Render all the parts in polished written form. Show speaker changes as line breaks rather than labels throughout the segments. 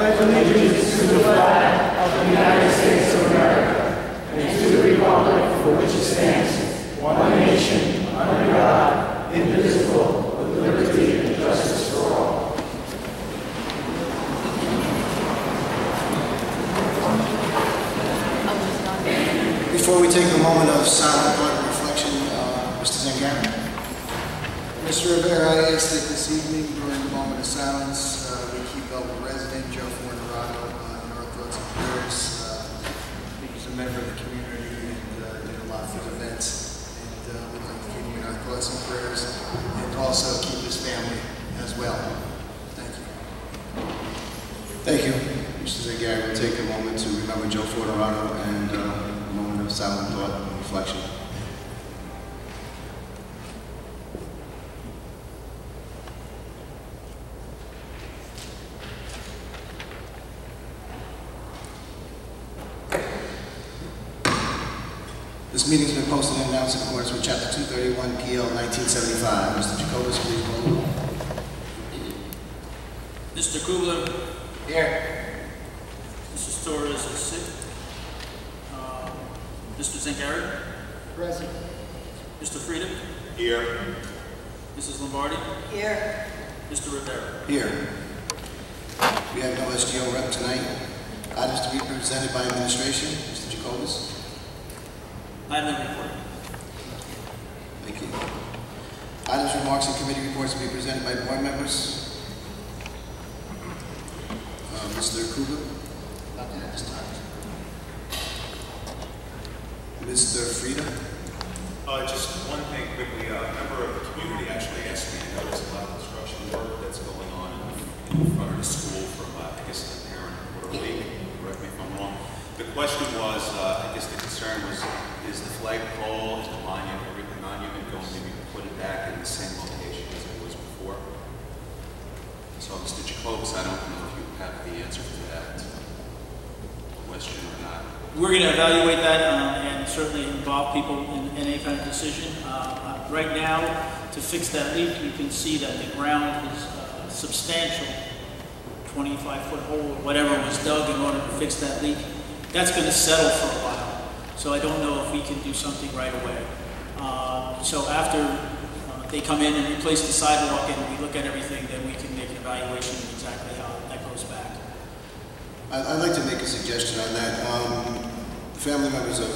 pledge allegiance to the flag of the United States of America and to the republic for which it stands, one nation, under God, indivisible, with liberty and justice for all.
Before we take a moment of silent thought and reflection, Mr. Zangaro.
Mr. Rivera, I ask that this evening, during the moment of silence, we keep Belleville resident Joe Fornerado in our thoughts and prayers. He's a member of the community and did a lot for the events. And we'd like to keep him in our thoughts and prayers, and also keep his family as well. Thank you.
Thank you, Mr. Zangaro. We'll take a moment to remember Joe Fornerado and a moment of silent thought and reflection. This meeting has been posted and announced in accordance with Chapter 231 PL 1975. Mr. Jacobus, please roll.
Mr. Kubler.
Here.
Mrs. Torres is sick. Mr. Zangaro.
Present.
Mr. Frieda.
Here.
Mrs. Lombardi.
Here.
Mr. Rivera.
Here. We have no SGO rep tonight. Items to be presented by administration. Mr. Jacobus.
I have no report.
Thank you. Items, remarks, and committee reports to be presented by board members. Mr. Kruger. Not at this time. Mr. Frieda.
Just one thing quickly. A member of the community actually asked me to notice a lot of construction work that's going on in front of the school from, I guess, the parent quarter week. Correct me if I'm wrong. The question was, I guess the concern was, is the flagpole and the monument going to be put it back in the same location as it was before? So, Mr. Jacobus, I don't know if you have the answer to that question or not.
We're going to evaluate that and certainly involve people in any kind of decision. Right now, to fix that leak, you can see that the ground is substantial, 25-foot hole or whatever was dug in order to fix that leak. That's going to settle for a while. So I don't know if we can do something right away. So after they come in and replace the sidewalk and we look at everything, then we can make an evaluation of exactly how that goes back.
I'd like to make a suggestion on that. Family members of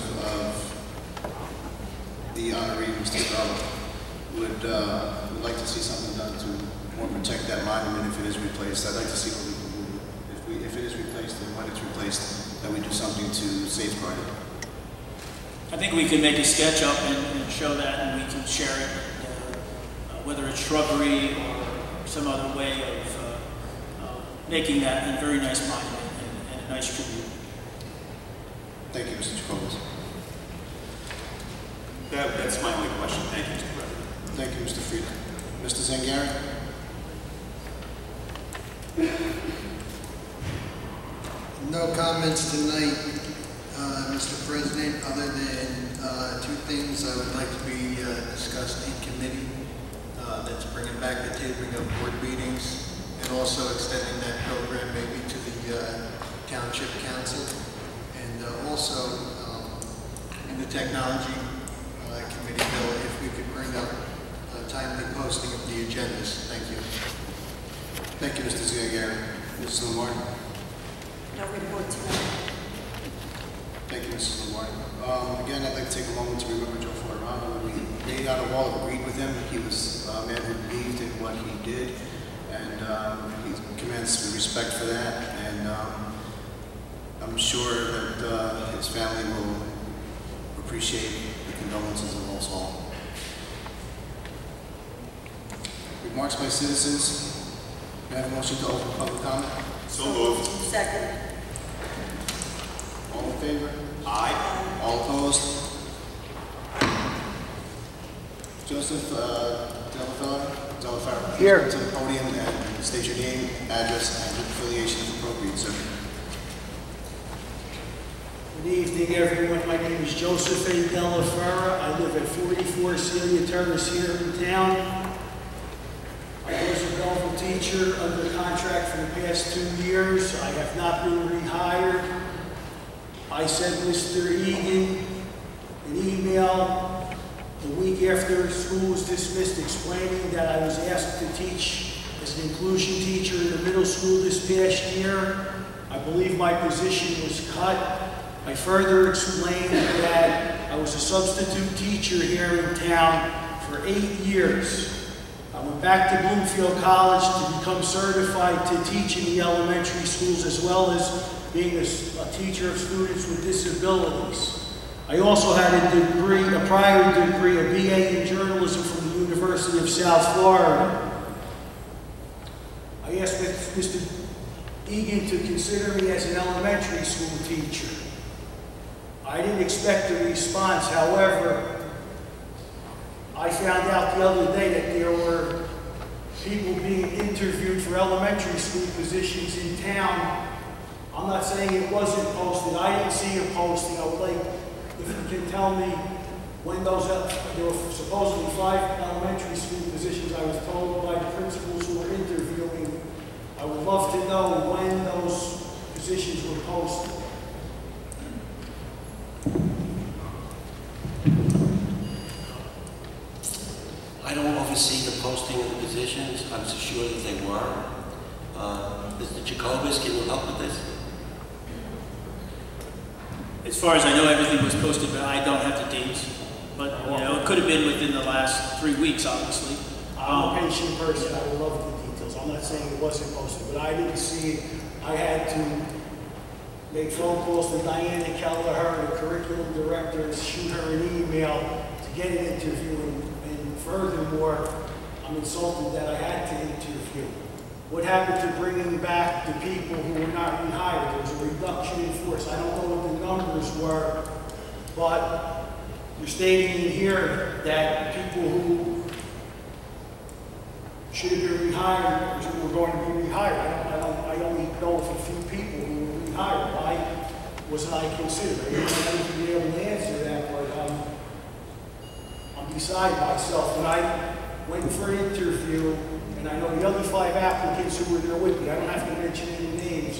the honoree, Mr. Scala, would like to see something done to more protect that monument if it is replaced. I'd like to see what we can do. If it is replaced and when it's replaced, that we do something to safeguard it.
I think we can make a sketch up and show that, and we can share it, whether it's shrubbery or some other way of making that a very nice monument and a nice tribute.
Thank you, Mr. Jacobus.
That's my only question. Thank you, Mr. President.
Thank you, Mr. Frieda. Mr. Zangaro?
No comments tonight, Mr. President, other than two things I would like to be discussed in committee. That's bringing back the tabling of board meetings and also extending that program maybe to the Township Council. And also in the Technology Committee bill, if we could bring up a timely posting of the agendas. Thank you.
Thank you, Mr. Zangaro. Mrs. Lombardi?
No report tonight.
Thank you, Mrs. Lombardi. Again, I'd like to take a moment to remember Joe Fornerado. When we made out a wall, agreed with him. He was a man who believed in what he did, and he commands respect for that. And I'm sure that his family will appreciate the condolences of us all. Remarks by citizens. May I have a motion to open public comment?
So moved.
Second.
All in favor?
Aye.
All opposed? Joseph Delaferro.
Here.
Come to the podium and state your name, address, and affiliation if appropriate, sir.
Good evening, everyone. My name is Joseph A. Delaferra. I live at 44 Celia Terrace here in town. I was a Belleville teacher. teacher under contract for the past 2 years. I have not been rehired. I sent Mr. Egan an email the week after school was dismissed explaining that I was asked to teach as an inclusion teacher in the middle school this past year. I believe my position was cut. I further explained that I was a substitute teacher here in town for 8 years. I went back to Bloomfield College to become certified to teach in the elementary schools as well as being a teacher of students with disabilities. I also had a prior degree, a BA in journalism from the University of South Florida. I asked Mr. Egan to consider me as an elementary school teacher. I didn't expect a response. However, I found out the other day that there were people being interviewed for elementary school positions in town. I'm not saying it wasn't posted. I didn't see a posting. I would like if you can tell me when those, there were supposedly 5 elementary school positions, I was told by the principals who were interviewing. I would love to know when those positions were posted.
I don't oversee the posting of the positions. I'm so sure that they were. Mr. Jacobus, can you help with this?
As far as I know, everything was posted, but I don't have the dates. But, you know, it could have been within the last 3 weeks, obviously.
I'm a patient person. I would love the details. I'm not saying it wasn't posted, but I didn't see it. I had to make phone calls to Diana Kelleher, the curriculum director, and shoot her an email to get an interview. And furthermore, I'm insulted that I had to interview. What happened to bringing back the people who were not rehired? There was a reduction in force. I don't know what the numbers were, but you're stating in here that people who should have been rehired were going to be rehired. I only know of a few people who were rehired. Why wasn't I considered? I didn't be able to answer that, but I'm beside myself. When I went for an interview, and I know the other 5 applicants who were there with me, I don't have to mention any names,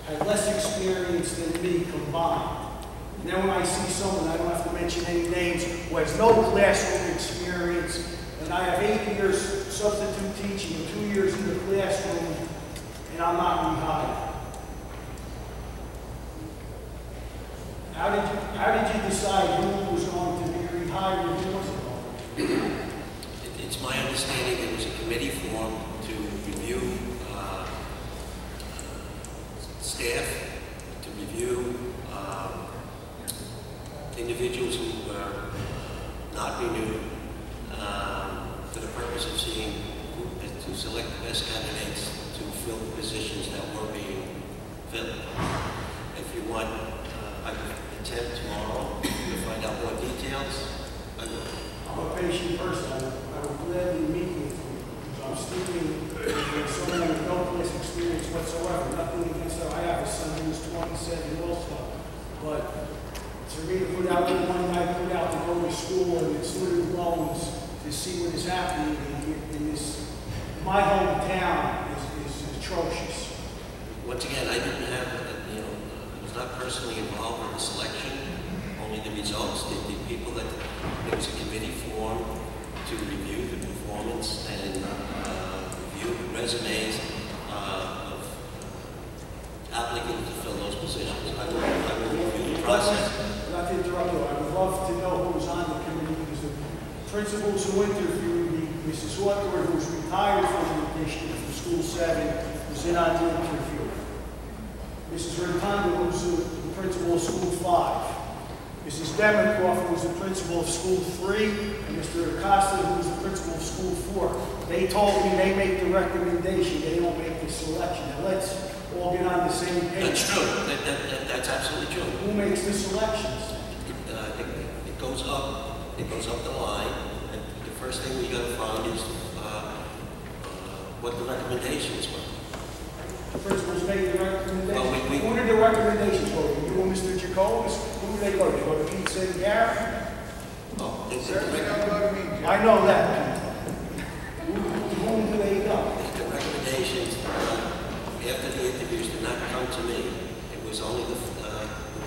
had less experience than me combined. And then when I see someone, I don't have to mention any names, who has no classroom experience, and I have 8 years substitute teaching and 2 years in the classroom, and I'm not rehired. How did you decide who was going to be rehired and who wasn't going to be?
It's my understanding there was a committee formed to review staff, to review individuals who were not renewed for the purpose of seeing to select the best candidates to fill the positions that were being filled. If you want, I can attempt tomorrow to find out more details. I will.
I'm a patient person. I would gladly meet with you. I'm speaking with someone with no class experience whatsoever. Nothing against her. I have a son who's 27 also. But for me to put out the money I put out to go to school and student loans to see what is happening in this, my hometown is atrocious.
Once again, I didn't have, I was not personally involved in the selection, only the results. The people that, there was a committee formed to review the performance and review the resumes of applicants to fill those positions. I will review the process.
Not to interrupt you, I would love to know who was on the committee because the principals who interviewed me, Mrs. Hawthorne, who was retired from the district from School 7, was in on the interview. Mrs. Rotundo, who was the principal of School 5. Mrs. Demikoff, who was the principal of School 3, and Mr. Acosta, who was the principal of School 4. They told me they make the recommendation, they don't make the selection. Now let's all get on the same page.
That's true. That's absolutely true.
Who makes the selections?
It goes up. It goes up the line. And the first thing we got to find is what the recommendations were.
The principals make the recommendations.
Well,
Who did the recommendations go to? You and Mr. Jacobus? Who did they go to? Go to Pete St. Gary?
Oh,
I know that. To whom do they go?
The recommendation come to me. It was only the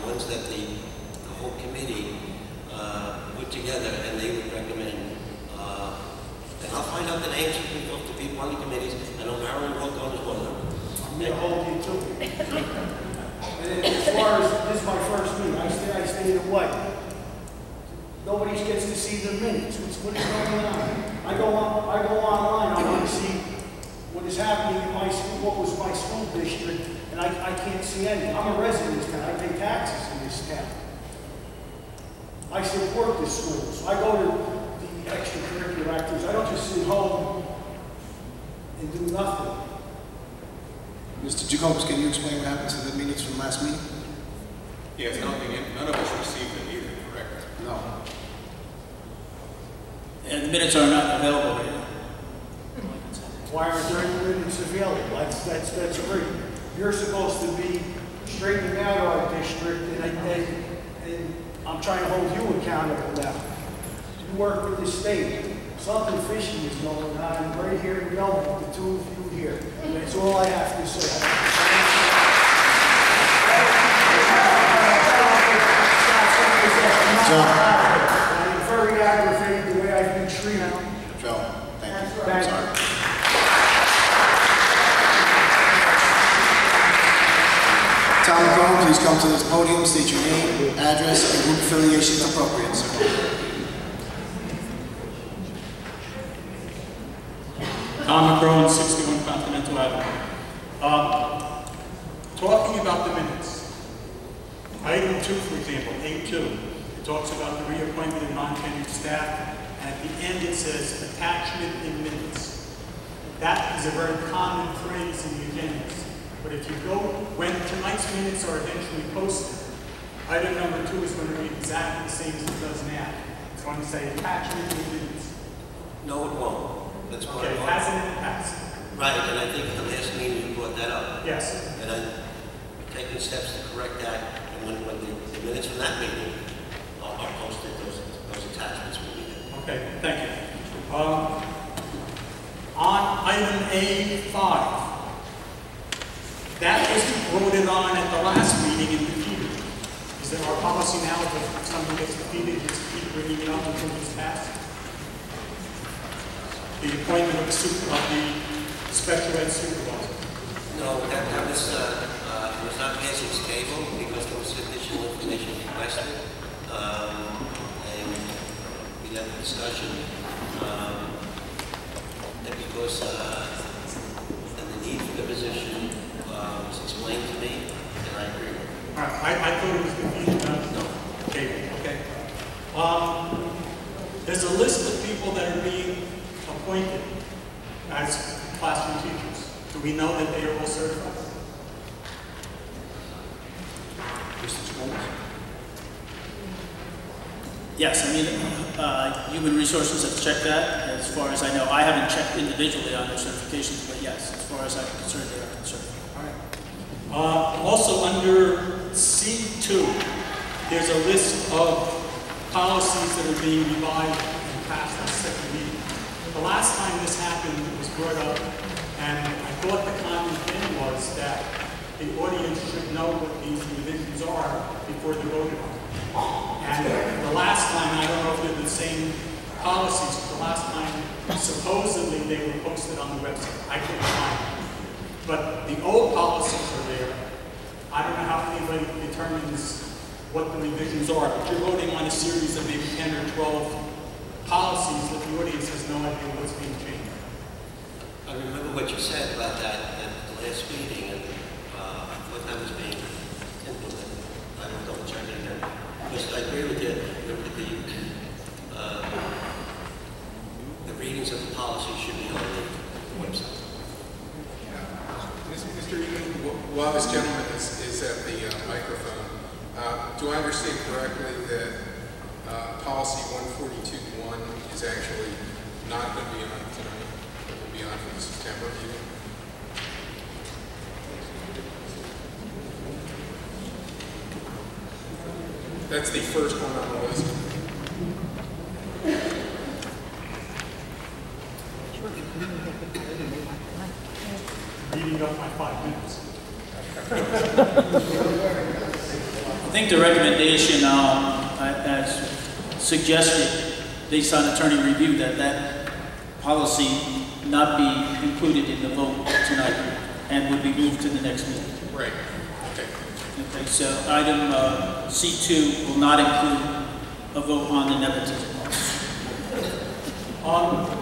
ones that the whole committee put together, and they would recommend. And I'll find out the names of the people on the committees. I know Marilyn Wilcon is one of them.
I'm going to hold you to it. And as far as this is my first meeting, I stayed away. Nobody gets to see the minutes. What is going on? I go online. I want to see what is happening in my school. What was my school district? And I can't see anything. I'm a resident in this town. I pay taxes in this town. I support this school. So I go to the extracurricular activities. I don't just sit home and do nothing.
Mr. Jacobs, can you explain what happened to the minutes from last meeting?
Yes, none of us received them either, correct?
No.
And the minutes are not available here.
Why aren't there any minutes available? That's great. You're supposed to be straightening out our district, and I'm trying to hold you accountable now. You work with the state. Something fishy is going on right here in Belleville, the two of you here. And that's all I have to say. I'm very aggravated the way I've been treated.
Joe, thank you. I'm
Thank
sorry.
you.
Tom McCone, please come to this podium, state your name, address, and group affiliation if appropriate, sir.
Tom McCrone, 61 Continental Avenue. Talking about the minutes. Item 2, for example, A2, it talks about the reappointment of non-tenured staff, and at the end it says attachment in minutes. That is a very common phrase in the agendas. But if you go, when tonight's minutes are eventually posted, item number 2 is going to read exactly the same as it does now. It's going to say attachment in minutes.
No, it won't. That's part
Okay,
of
it
it.
hasn't in the past.
Right, and I think at the last meeting you brought that up.
Yes.
And I'm taking steps to correct that, and when the minutes from that meeting are posted, those attachments will be there.
Okay, thank you. On item A5, that was voted on at the last meeting and defeated. Is it our policy now that if something gets defeated, it's keep bringing it up until it's passed? The appointment of the special ed supervisor.
No, that was not passed its table because there was additional information requested, and we had a discussion, and because the need for the position was explained to me, and I agree with it.
All right, I thought it was defeated. No. Okay. There's a list of people that are being appointed as classroom teachers. Do we know that they are all certified?
Mr. Jacobs?
Yes, I mean, Human Resources have checked that. As far as I know, I haven't checked individually on their certifications, but yes, as far as I'm concerned, they are certified.
All right. Also under C2, there's a list of policies that are being revised and passed on second reading. The last time this happened, it was brought up, and I thought the common thing was that the audience should know what these revisions are before they're voted on. And the last time, I don't know if they're the same policies, but the last time, supposedly they were posted on the website. I couldn't find them. But the old policies are there. I don't know how anybody determines what the revisions are, but you're voting on a series of maybe 10 or 12 policies that the audience has no idea what's being changed.
I remember what you said about that at the last meeting, and what that was being implemented. I will double check it again. Because I agree with you, the readings of the policy should be on the website.
Mr. Egan, while this gentleman is at the microphone, do I understand correctly that policy 142.1 is actually not going to be on tonight, but will be on for the September meeting? That's the first one on the list.
Reading up my 5 minutes.
I think the recommendation, as suggested, based on attorney review, that policy not be included in the vote tonight and would be moved to the next meeting.
Right. Okay.
Okay, so item C2 will not include a vote on the nepotism law.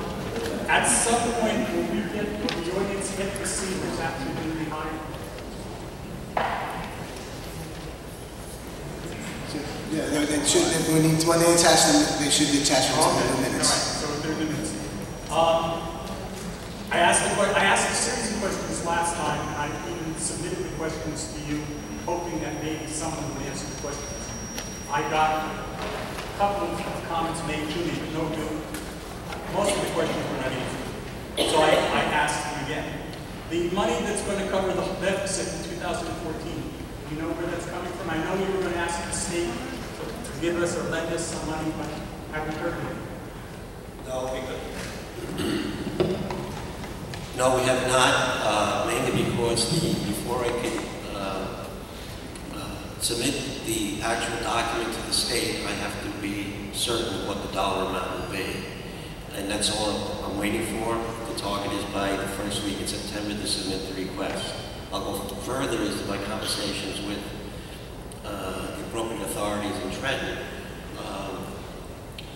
At some point, will the audience get to see what's actually going to be hired?
Yeah, they should, when they attach them, they should be attached to the minutes.
All right, so they're minutes. I asked a series of questions last time, and I even submitted the questions to you, hoping that maybe someone would answer the questions. I got a couple of comments made to me, but no good. Most of the questions were not answered. So I asked them again. The money that's going to cover the deficit in 2014, do you know where that's coming from? I know you were going to ask the state to give us or lend us some money, but I haven't heard of it.
No, we have not, mainly because before I can submit the actual document to the state, I have to be certain of what the dollar amount will be. And that's all I'm waiting for. The target is by the first week in September to submit the request. I'll go further as my conversations with the appropriate authorities in Trenton.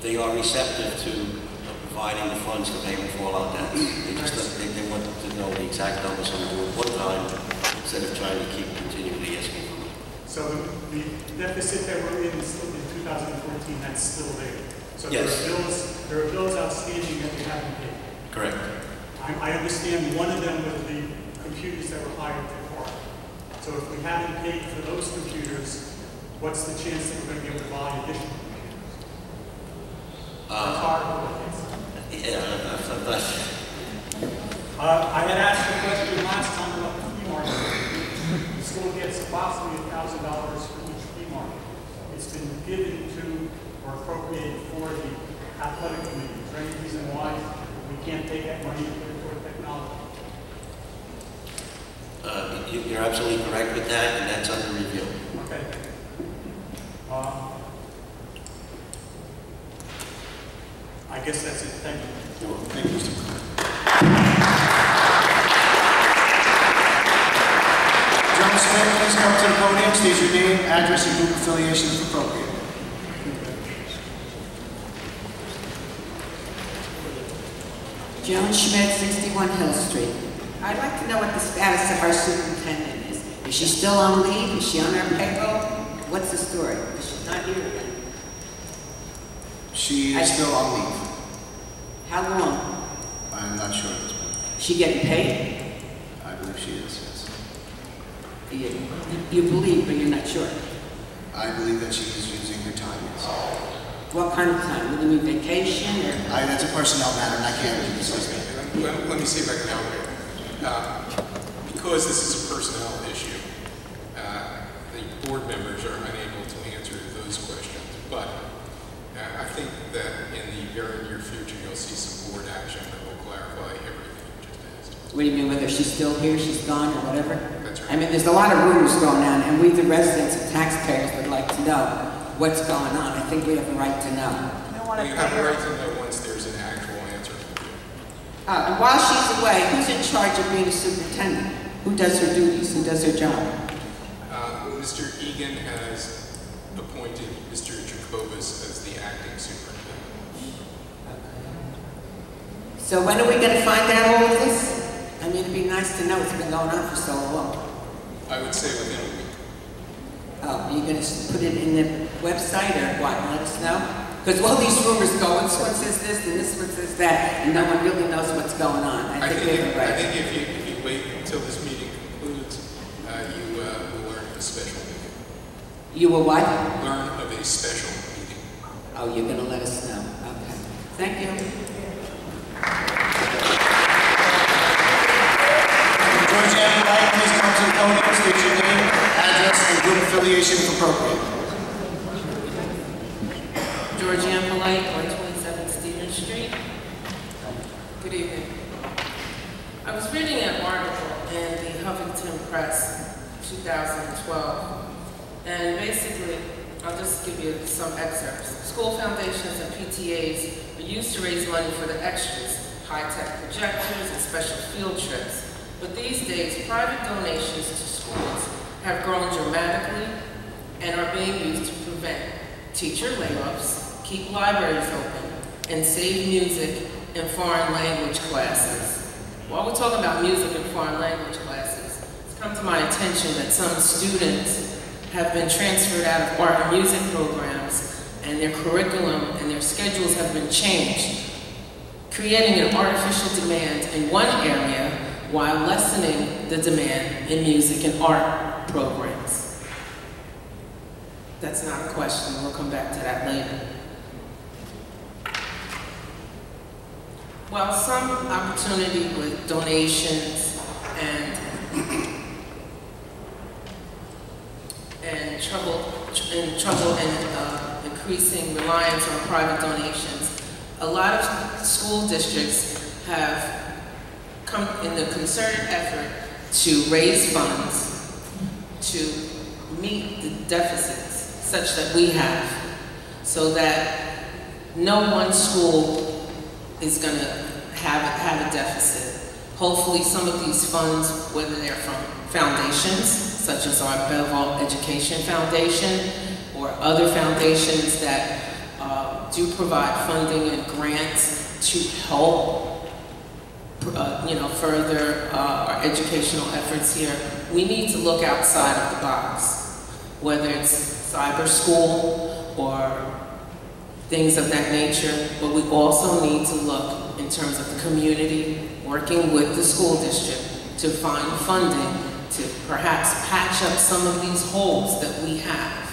They are receptive to providing the funds to pay for all our debts. They want to know the exact numbers on the one time instead of trying to keep continually asking for money.
So the deficit that we're in is still in 2014, that's still there. So
yes.
There are bills outstanding that we haven't paid.
Correct.
I understand one of them was the computers that were hired for Park. So if we haven't paid for those computers, what's the chance that we're going to be able to buy additional computers? I had asked the question last time about the flea market. The school gets approximately $1,000 for each flea market. It's been given to or appropriated for the athletic committee. Is there any reason why we can't take that money and put it toward technology?
You're absolutely correct with that, and that's under review.
Okay. I guess that's it. Thank you.
Thank you, Mr. Clerk. John Smith, please come to the podium, state your name, address, and group affiliation if appropriate.
Joan Schmidt, 61 Hill Street. I'd like to know what the status of our superintendent is. Is she still on leave? Is she on our payroll? What's the story? Because she's not here again.
She is still on leave.
How long?
I'm not sure at this point.
She getting paid?
I believe she is, yes.
You believe, but you're not sure.
I believe that she is using her time, yes.
What kind of time? Will it be vacation or?
That's a personnel matter, and I can't really discuss that.
Let me see if I can help you. Because this is a personnel issue, the board members are unable to answer those questions. But I think that in the very near future, you'll see some board action that will clarify everything you just asked.
What do you mean, whether she's still here, she's gone, or whatever?
That's right.
I mean, there's a lot of rumors going on, and we, the residents and taxpayers, would like to know what's going on. I think we have a right to know.
You have a right to know once there's an actual answer.
And while she's away, who's in charge of being a superintendent? Who does her duties? Who does her job?
Mr. Egan has appointed Mr. Jacobus as the acting superintendent.
So when are we going to find out all of this? I mean, it'd be nice to know. It's been going on for so long.
I would say within a week.
Oh, you're going to put it in the website or what? Let us know? Because all these rumors go, this one says this and this one says that, and no one really knows what's going on. I think we have a right.
I think if you wait until this meeting concludes, you will learn of a special meeting.
You will what?
Learn of a special meeting.
Oh, you're going to let us know. Okay. Thank you.
George M. Knight, please come to the podium, state your name, address, and group affiliation if appropriate.
George Polite, 127 Stevens Street. Good evening. I was reading an article in the Huffington Press 2012. And basically, I'll just give you some excerpts. School foundations and PTAs are used to raise money for the extras, high-tech projectors and special field trips. But these days, private donations to schools have grown dramatically and are being used to prevent teacher layoffs, keep libraries open, and save music and foreign language classes. While we're talking about music and foreign language classes, it's come to my attention that some students have been transferred out of art and music programs, and their curriculum and their schedules have been changed, creating an artificial demand in one area while lessening the demand in music and art programs. That's not a question, we'll come back to that later. While some opportunity with donations and trouble in increasing reliance on private donations, a lot of school districts have come in the concerted effort to raise funds to meet the deficits such that we have, so that no one school is going to have a deficit. Hopefully some of these funds, whether they're from foundations, such as our Belleville Education Foundation, or other foundations that do provide funding and grants to help further our educational efforts here, we need to look outside of the box, whether it's cyber school or things of that nature, but we also need to look in terms of the community, working with the school district to find funding to perhaps patch up some of these holes that we have.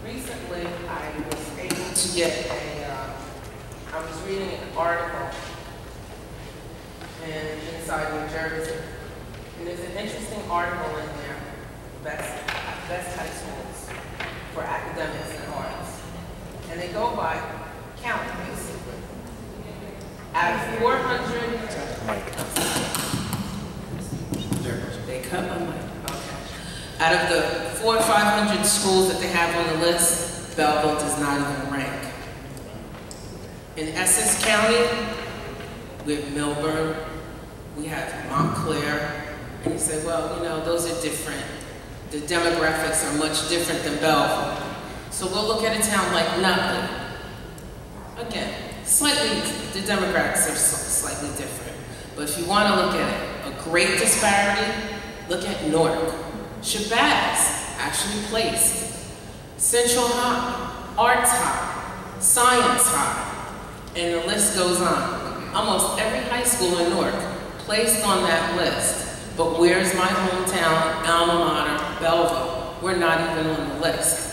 Recently, I was able to get I was reading an article inside New Jersey, and there's an interesting article in there, best high schools for academics and arts. And they go by count, basically. Out of 400, they cut my mic, okay. Out of the 400 or 500 schools that they have on the list, Belleville does not even rank. In Essex County, we have Milburn, we have Montclair, and you say, well, you know, those are different. The demographics are much different than Belleville. So we'll look at a town like Nutley. Again, the demographics are slightly different. But if you want to look at a great disparity, look at Newark. Shabazz actually placed. Central High, Arts High, Science High, and the list goes on. Almost every high school in Newark placed on that list. But where's my hometown, alma mater, Belleville? We're not even on the list.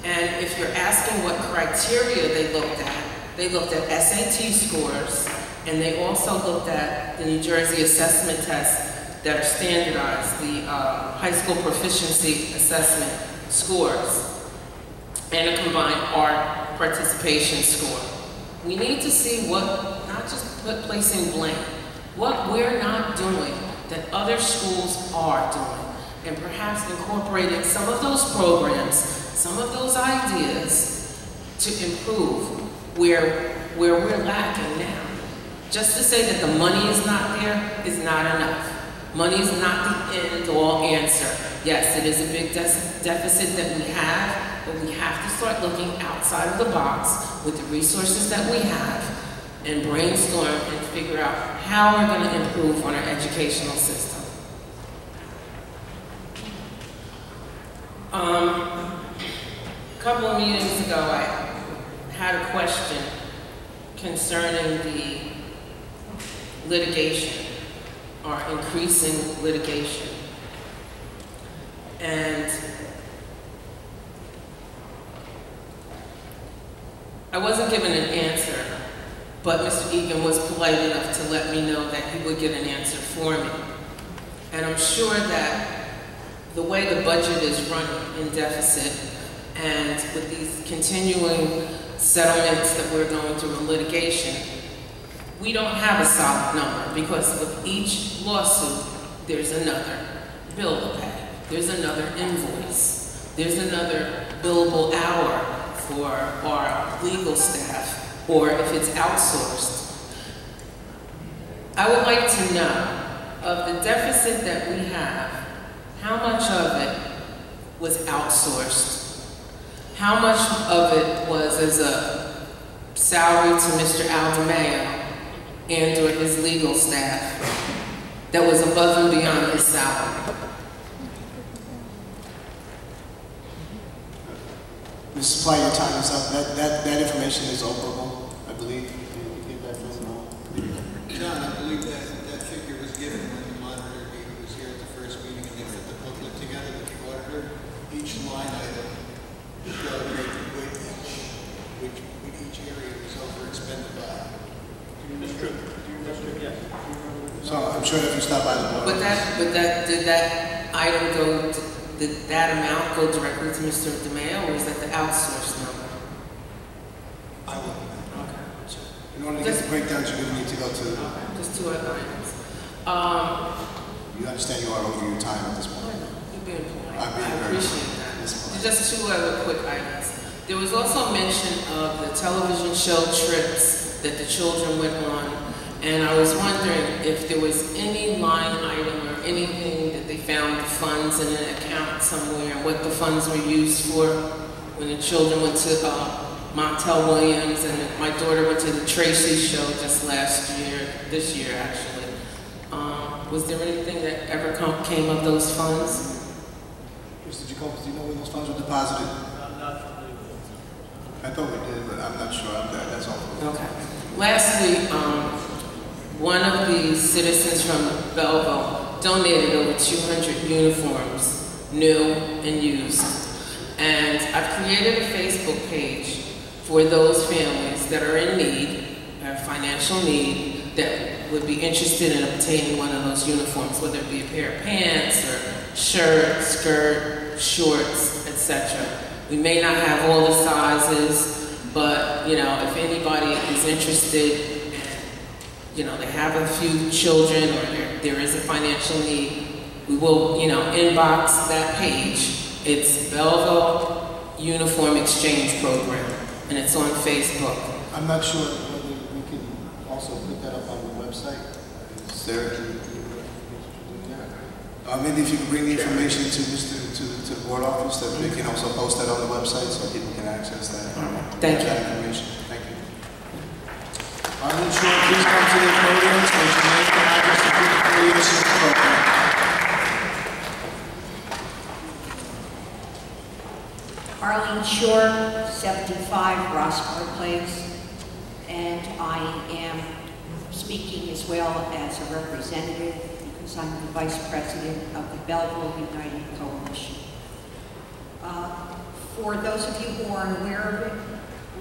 And if you're asking what criteria they looked at SAT scores, and they also looked at the New Jersey assessment tests that are standardized, the high school proficiency assessment scores, and a combined art participation score. We need to see what, not just placing blame, what we're not doing that other schools are doing, and perhaps incorporating some of those programs, some of those ideas to improve where we're lacking now. Just to say that the money is not there is not enough. Money is not the end-all answer. Yes, it is a big deficit that we have, but we have to start looking outside of the box with the resources that we have and brainstorm and figure out how we're going to improve on our educational system. A couple of meetings ago, I had a question concerning the litigation, or increasing litigation. And I wasn't given an answer, but Mr. Egan was polite enough to let me know that he would get an answer for me. And I'm sure that the way the budget is running in deficit, and with these continuing settlements that we're going through in litigation, we don't have a solid number because with each lawsuit, there's another bill to pay. There's another invoice. There's another billable hour for our legal staff, or if it's outsourced. I would like to know, of the deficit that we have, how much of it was outsourced? How much of it was as a salary to Mr. Aldemeo and or his legal staff that was above and beyond his salary?
Ms. Supply, your time is up. That information is operable, I believe. You get that from
John, I believe that figure was given when the monitor was here at the first meeting and they put the booklet together with the auditor. Each line item showed which each area was over expended by.
So I'm sure if you stop by the board.
Did that item go, did that amount go directly to Mr. DeMeo, or was that the outsourced number?
I wouldn't.
Okay.
In order to get the breakdowns, you're going to need to go to.
Okay, just two other items.
You understand you are over your time at this point.
You're being polite.
I'm being
I
very
appreciate that.
polite.
Just two other quick items. There was also mention of the television show trips that the children went on. And I was wondering if there was any line item or anything that they found the funds in an account somewhere, what the funds were used for when the children went to Montel Williams, and my daughter went to the Tracy show just last year, this year actually. Was there anything that ever came of those funds?
Mr. Jacobs, do you know where those funds were deposited? I thought we did, but I'm not sure. That's all.
Okay. Lastly, one of the citizens from Belleville donated over 200 uniforms, new and used. And I've created a Facebook page for those families that are in need, have financial need, that would be interested in obtaining one of those uniforms, whether it be a pair of pants or shirt, skirt, shorts, etc. We may not have all the sizes, but you know, if anybody is interested, you know, they have a few children or there is a financial need, we will, you know, inbox that page. It's Belleville Uniform Exchange Program, and it's on Facebook.
I'm not sure whether we can also put that up on the website. Is there? Maybe if you can bring the information to the board office, that we can also post that on the website so people can access that.
Thank you.
That information. Thank you. Arlene Shore, please come to the podium. State your name and address to the affiliation program.
Arlene Shore, 75 Rossmore Place, and I am speaking as well as a representative because I'm the vice president of the Belleville United Coalition. For those of you who aren't aware of it,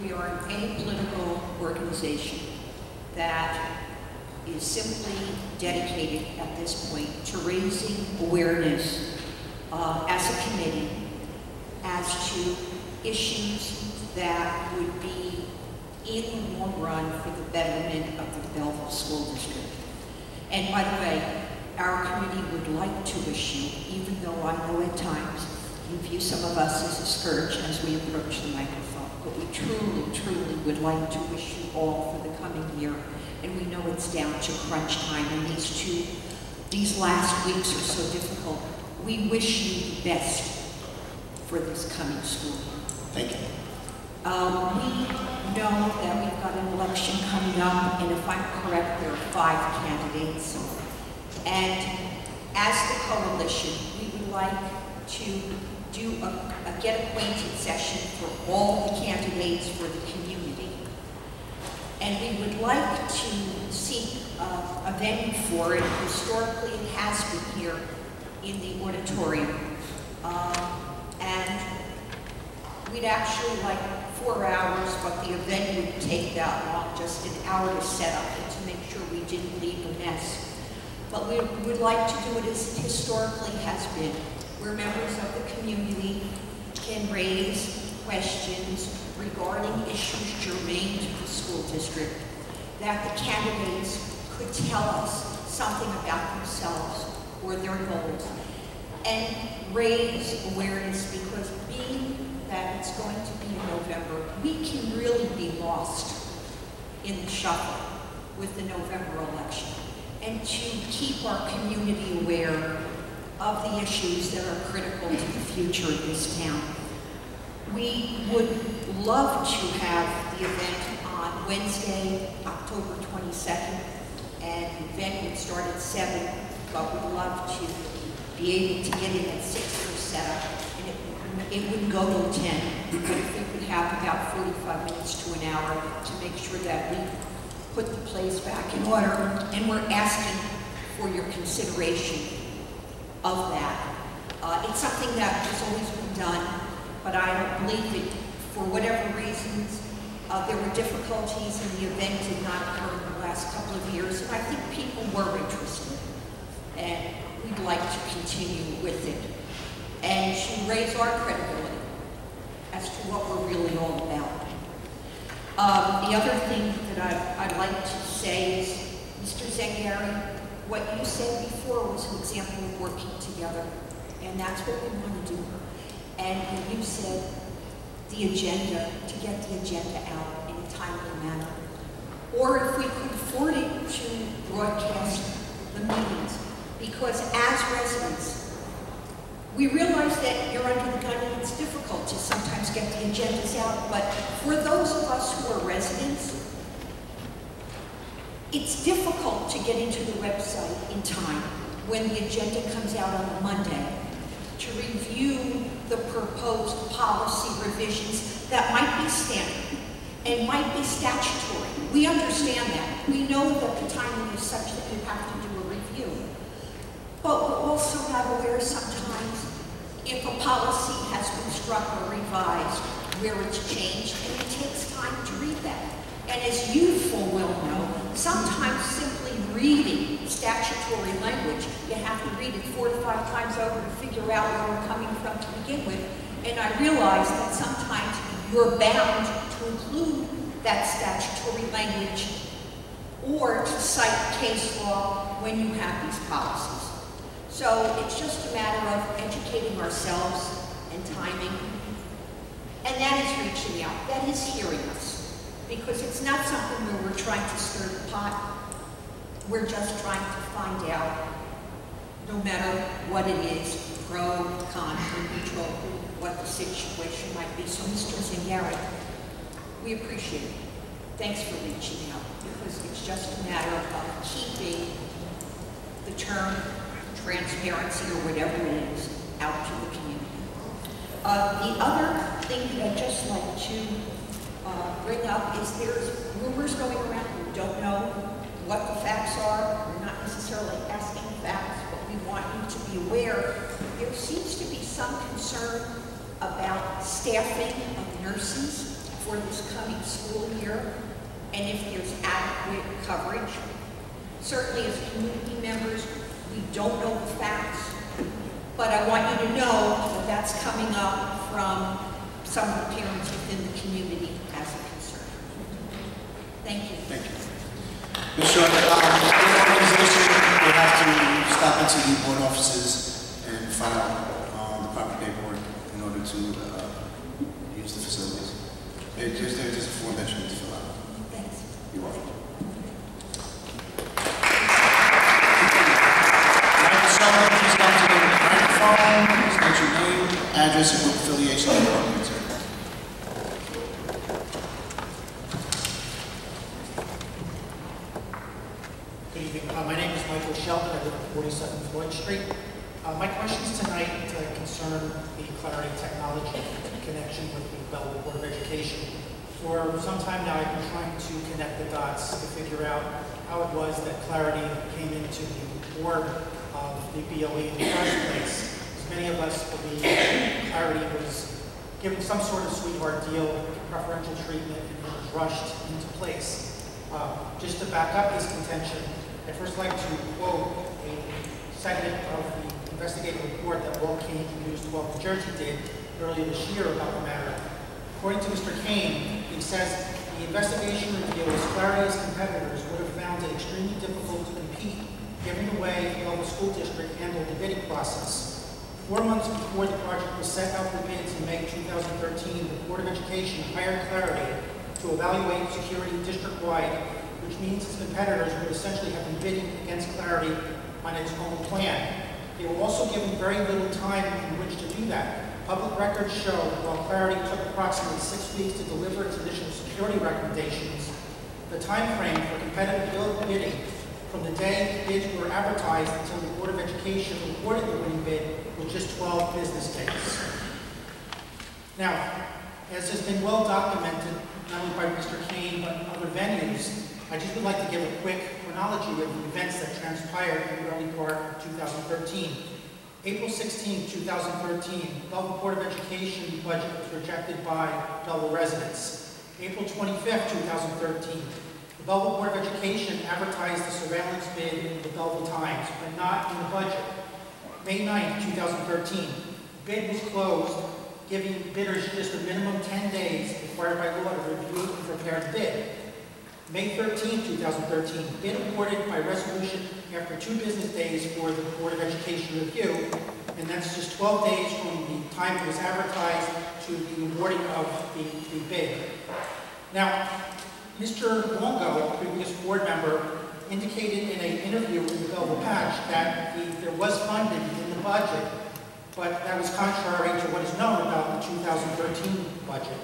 we are an apolitical organization that is simply dedicated at this point to raising awareness as a committee as to issues that would be in the long run for the betterment of the Belleville School District. And by the way, our committee would like to wish you, even though I know at times you view some of us as a scourge as we approach the microphone, but we truly, truly would like to wish you all for the coming year. And we know it's down to crunch time, and these last weeks are so difficult. We wish you the best for this coming school year.
Thank you.
We know that we've got an election coming up, and if I'm correct, there are 5 candidates. And as the coalition, we would like to do a get acquainted session for all the candidates for the community. And we would like to seek a venue for it. Historically, it has been here in the auditorium. And we'd actually like 4 hours, but the event would take that long, just an hour to set up and to make sure we didn't leave a mess. But we would like to do it as it historically has been, where members of the community can raise questions regarding issues germane to the school district. that the candidates could tell us something about themselves or their goals and raise awareness, because being that it's going to be in November, we can really be lost in the shuffle with the November election. And to keep our community aware of the issues that are critical to the future of this town. We would love to have the event on Wednesday, October 22nd, and the event would start at 7, but we'd love to be able to get in at 6 for setup, and it wouldn't go till 10, but if we could have about 45 minutes to an hour to make sure that we put the place back in order, and we're asking for your consideration of that. It's something that has always been done, but I don't believe it, for whatever reasons, there were difficulties and the event did not occur in the last couple of years, and I think people were interested, and we'd like to continue with it, and to raise our credibility as to what we're really all about. The other thing that I'd like to say is, Mr. Zangari, what you said before was an example of working together, and that's what we want to do. And when you said the agenda, to get the agenda out in a timely manner, or if we could afford it, to broadcast the meetings, because as residents, we realize that you're under the gun and it's difficult to sometimes get the agendas out, but for those of us who are residents, it's difficult to get into the website in time when the agenda comes out on a Monday to review the proposed policy revisions that might be standard and might be statutory. We understand that. We know that the timing is such that you have to do a review. But we're also not aware sometimes if a policy has been struck or revised, where it's changed, and it takes time to read that. And as you full well know, sometimes simply reading statutory language, you have to read it 4 to 5 times over to figure out where we're coming from to begin with. And I realize that sometimes you're bound to include that statutory language or to cite case law when you have these policies. So it's just a matter of educating ourselves and timing. And that is reaching out, that is hearing us. Because it's not something where we're trying to stir the pot. We're just trying to find out, no matter what it is, pro, con, or neutral, what the situation might be. So Mr. Zangari, we appreciate it. Thanks for reaching out, because it's just a matter of keeping the term transparency or whatever it is out to the community. The other thing that I'd just like to bring up is there's rumors going around. We don't know what the facts are. We're not necessarily asking facts, but we want you to be aware. There seems to be some concern about staffing of nurses for this coming school year, and if there's adequate coverage. Certainly as community members, we don't know the facts, but I want you to know that that's coming up from some of the parents within the community as a concern. Thank you.
Thank you. Ms. Short, the organization will have to stop into the board offices and file the proper paperwork in order to use the facilities. There's a form that you need to fill out.
Thanks.
You're welcome. Please come to the microphone, state your name, address, and what affiliation you are with.
Good evening. My name is Michael Sheldon. I live at 47 Floyd Street. My questions tonight concern the Clarity Technology connection with the Belleville Board of Education. For some time now, I've been trying to connect the dots to figure out how it was that Clarity came into the board of the BOE in the first place. As many of us believe Clarity was given some sort of sweetheart deal, preferential treatment, and it was rushed into place. Just to back up this contention, I'd first like to quote a segment of the investigative report that Will Kane from News 12 New Jersey did earlier this year about the matter. According to Mr. Kane, he says the investigation reveals Clarity's competitors extremely difficult to compete, given the way the Belleville School District handled the bidding process. 4 months before the project was set out for bids in May 2013, the Board of Education hired Clarity to evaluate security district-wide, which means its competitors would essentially have been bidding against Clarity on its own plan. They were also given very little time in which to do that. Public records show that while Clarity took approximately 6 weeks to deliver its initial security recommendations, the time frame for competitive bidding from the day bids were advertised until the Board of Education reported the winning bid was just 12 business days. Now, as has been well documented, not only by Mr. Kane, but in other venues, I just would like to give a quick chronology of the events that transpired in the early part of 2013. April 16, 2013, Belleville Board of Education budget was rejected by Belleville residents. April 25, 2013, the Belleville Board of Education advertised the surveillance bid in the Belleville Times, but not in the budget. May 9, 2013, bid was closed, giving bidders just a minimum 10 days required by law to review and prepare the bid. May 13, 2013, bid awarded by resolution after 2 business days for the Board of Education review, and that's just 12 days from the time it was advertised to the awarding of the bid. Now, Mr. Longo, a previous board member, indicated in an interview with the Belleville Patch that there was funding in the budget, but that was contrary to what is known about the 2013 budget.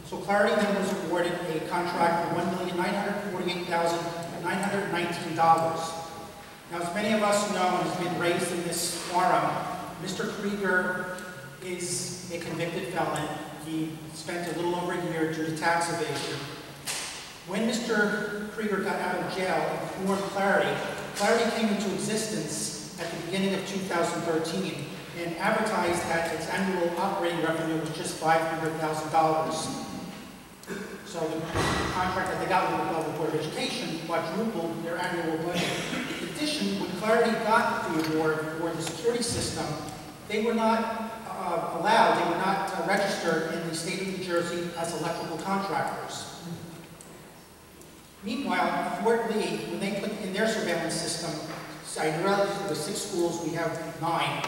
So Clarity then was awarded a contract for $1,948,919. Now, as many of us know and has been raised in this forum, Mr. Krieger is a convicted felon. He spent a little over a year due to tax evasion. When Mr. Krieger got out of jail and formed Clarity, Clarity came into existence at the beginning of 2013 and advertised that its annual operating revenue was just $500,000. So the contract that they got with the Belleville Board of Education quadrupled their annual budget. In addition, when Clarity got the award for the security system, they were not allowed, they were not registered in the state of New Jersey as electrical contractors. Meanwhile, Fort Lee, when they put in their surveillance system, I realized there were 6 schools, we have 9.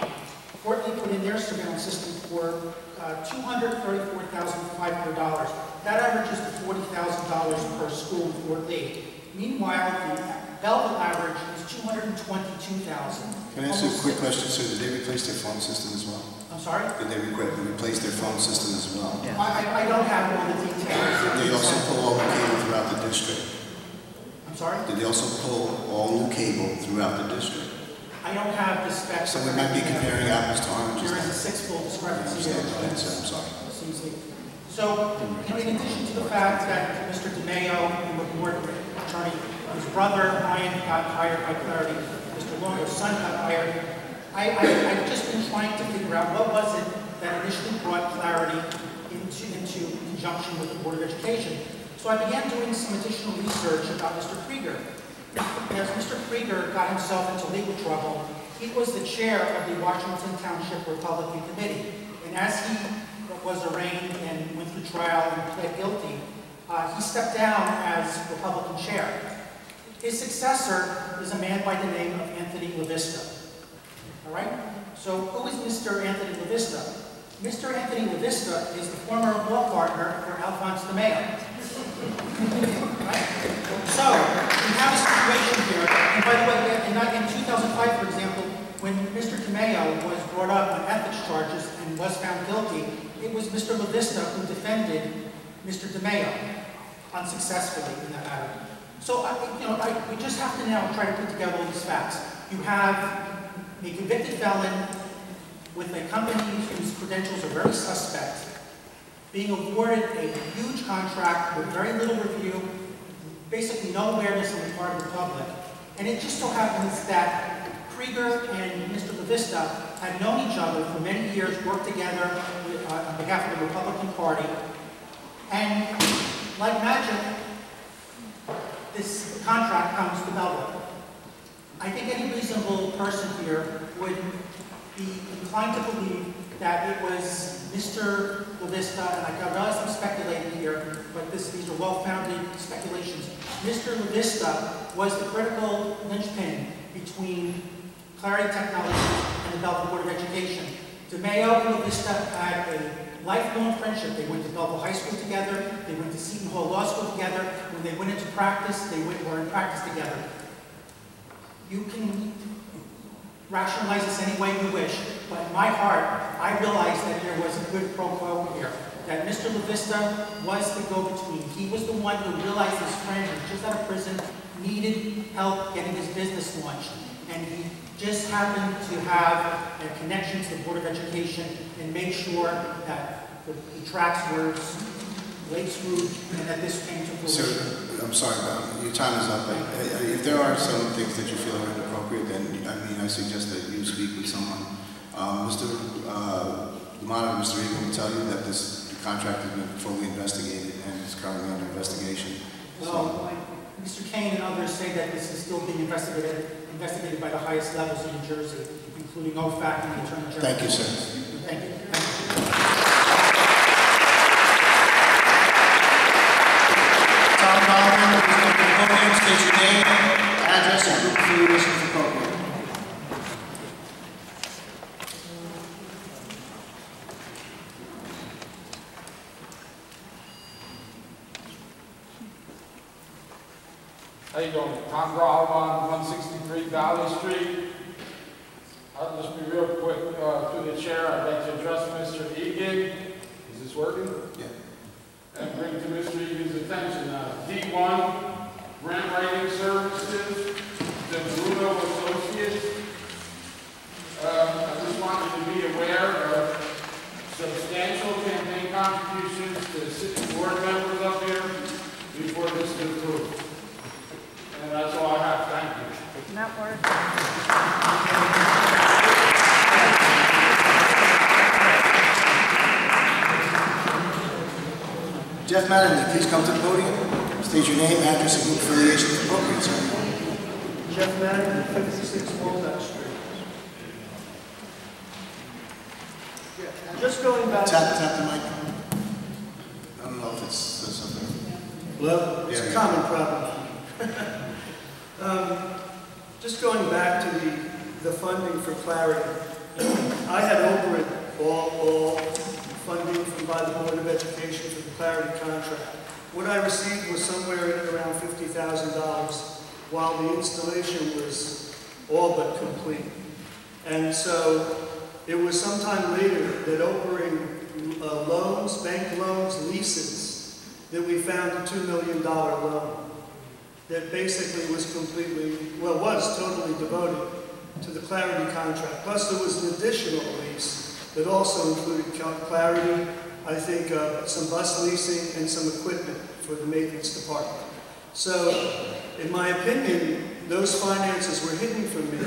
Fort Lee put in their surveillance system for $234,500. That averages to $40,000 per school in Fort Lee. Meanwhile, the Belleville average is $222,000.
Can I ask you a quick question? So did they replace their phone system as well?
I'm sorry?
Did they replace their phone system as well?
Yeah. I don't have all the details.
Did they also pull all the cable throughout the district?
I'm sorry?
Did they also pull all new cable throughout the district?
I don't have the specs.
So we might be comparing apples to oranges.
There is a 6-fold discrepancy there.
I'm sorry.
So, in addition to the fact that Mr. DeMayo, the board attorney, his brother, Ryan, got hired by Clarity, Mr. Longo's son got hired, I've just been trying to figure out what was it that initially brought Clarity into conjunction with the Board of Education. So I began doing some additional research about Mr. Krieger. As Mr. Krieger got himself into legal trouble, he was the chair of the Washington Township Republican Committee. And as he was arraigned and went through trial and pled guilty, he stepped down as Republican chair. His successor is a man by the name of Anthony LaVista. All right? So who is Mr. Anthony LaVista? Mr. Anthony LaVista is the former law partner for Alphonse DeMayo. Right? So, we have a situation here, and by the way, in 2005, for example, when Mr. DeMayo was brought up on ethics charges and was found guilty, it was Mr. LaVista who defended Mr. DeMayo unsuccessfully in that matter. So, we just have to now try to put together all these facts. You have a convicted felon with a company whose credentials are very suspect, being awarded a huge contract with very little review, basically no awareness on the part of the public. And it just so happens that Krieger and Mr. LaVista had known each other for many years, worked together on behalf of the Republican Party. And like magic, this contract comes to Belleville. I think any reasonable person here would be inclined to believe that it was Mr. LaVista, and I realize I'm speculating here, but these are well-founded speculations. Mr. LaVista was the critical linchpin between Clarity Technologies and the Belleville Board of Education. DeMayo and LaVista had a lifelong friendship. They went to Belleville High School together. They went to Seton Hall Law School together. When they went into practice, were in practice together. You can rationalize this any way you wish, but in my heart, I realized that there was a good pro quo here. That Mr. LaVista was the go-between. He was the one who realized his friend who was just out of prison needed help getting his business launched. And he just happened to have a connection to the Board of Education and made sure that the tracks were laid smooth and that this came to fruition.
Sir, I'm sorry, your time is up. If there are some things that you feel are inappropriate, then I suggest that you speak with someone. Mr. Lamont and Mr. Eagle will tell you that this contract has been fully investigated and is currently under investigation.
Well, Mr. Kane and others say that this is still being investigated by the highest levels in New Jersey, including OFAC and the Attorney General.
Thank you, sir.
Thank you.
Tom Baldwin, please come to the podium, state your name, address, and group affiliation if appropriate.
How you doing? Tom Graham on 163 Valley Street. I'll just be real quick through the chair. I'd like to address Mr. Egan. Is this working?
Yeah.
And bring to Mr. Egan's attention D1 grant writing services to Bruno Associates. I just want you to be aware of substantial campaign contributions to city board members up here before this is approved. And that's all I have. Thank you.
Not work.
Jeff Mattingly, please come to the podium. State your name, address, and group affiliation if appropriate, sir.
Jeff Mattingly, 56 Walnut Street. Just going back.
Tap the mic. I don't know if it's something.
Well, it's a common problem. Just going back to the funding for Clarity, I had over it all funding by the Board of Education for the Clarity contract. What I received was somewhere in around $50,000, while the installation was all but complete. And so it was sometime later that over in loans, bank loans, leases, that we found a $2 million loan that basically was completely, well, was totally devoted to the Clarity contract. Plus there was an additional lease that also included Clarity, I think some bus leasing and some equipment for the maintenance department. So, in my opinion, those finances were hidden from me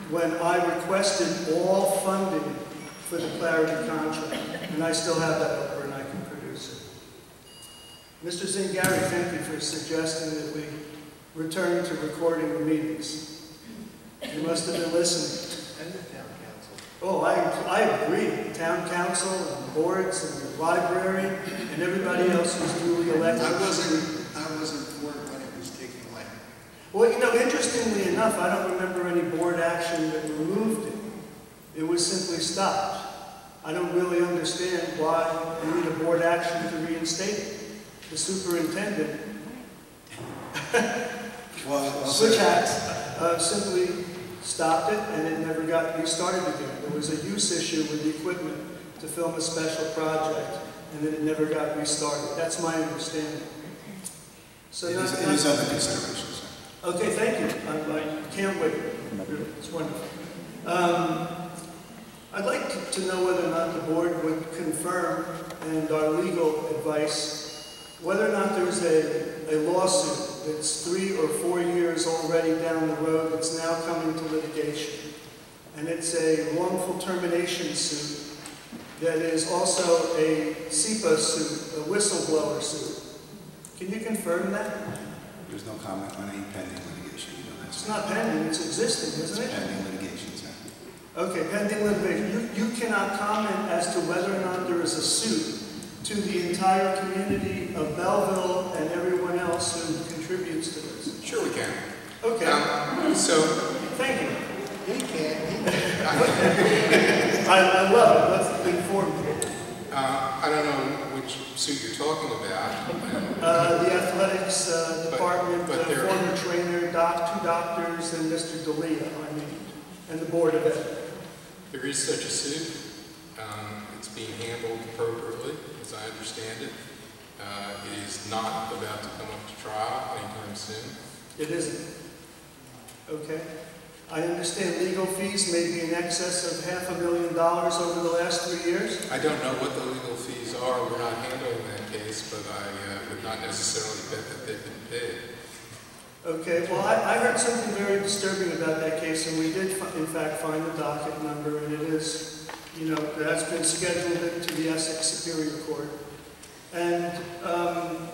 when I requested all funding for the Clarity contract. And I still have that over and I can produce it. Mr. Zingari, thank you for suggesting that we return to recording the meetings. You must have been listening.
And the town council.
Oh, I agree. The town council and boards and the library and everybody else who's duly elected.
I wasn't for it when it was taken away.
Well, you know, interestingly enough, I don't remember any board action that removed it. It was simply stopped. I don't really understand why we need a board action to reinstate it. The superintendent switch hats simply stopped it and it never got restarted again. There was a use issue with the equipment to film a special project and then it never got restarted. That's my understanding. So
it is under consideration, sir.
Okay, thank you. I can't wait. It's wonderful. I'd like to know whether or not the board would confirm, and our legal advice, whether or not there's a lawsuit that's 3 or 4 years already down the road that's now coming to litigation. And it's a wrongful termination suit that is also a SEPA suit, a whistleblower suit. Can you confirm that?
There's no comment on any pending litigation. You know,
it's not pending, it's existing, isn't it?
It's pending litigation, sir.
Okay, pending litigation. You cannot comment as to whether or not there is a suit to the entire community of Belleville and everyone else who contributes to this.
Sure we can.
Okay.
Thank you.
He can't.
I love it. Let's inform you.
I don't know which suit you're talking about.
The athletics department,
but
former trainer, two doctors, and Mr. D'Elia, and the Board of Ed.
There is such a suit. It's being handled appropriately, as I understand it. It is not about to come up to trial anytime soon.
It isn't. Okay. I understand legal fees may be in excess of $500,000 over the last 3 years.
I don't know what the legal fees are. We're not handling that case, but I would not necessarily bet that they've been paid.
Okay, well, I heard something very disturbing about that case, and we did, in fact, find the docket number, and it is, it has been scheduled into the Essex Superior Court. And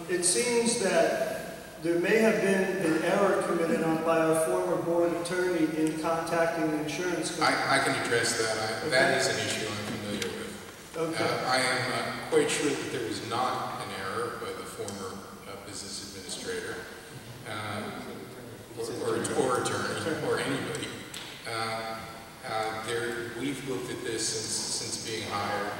it seems that there may have been an error committed by our former board attorney in contacting the insurance company.
I can address that.
Okay.
That is an issue I'm familiar with.
Okay.
I am quite sure that there was not an error by the former business administrator or attorney or anybody. We've looked at this since being hired.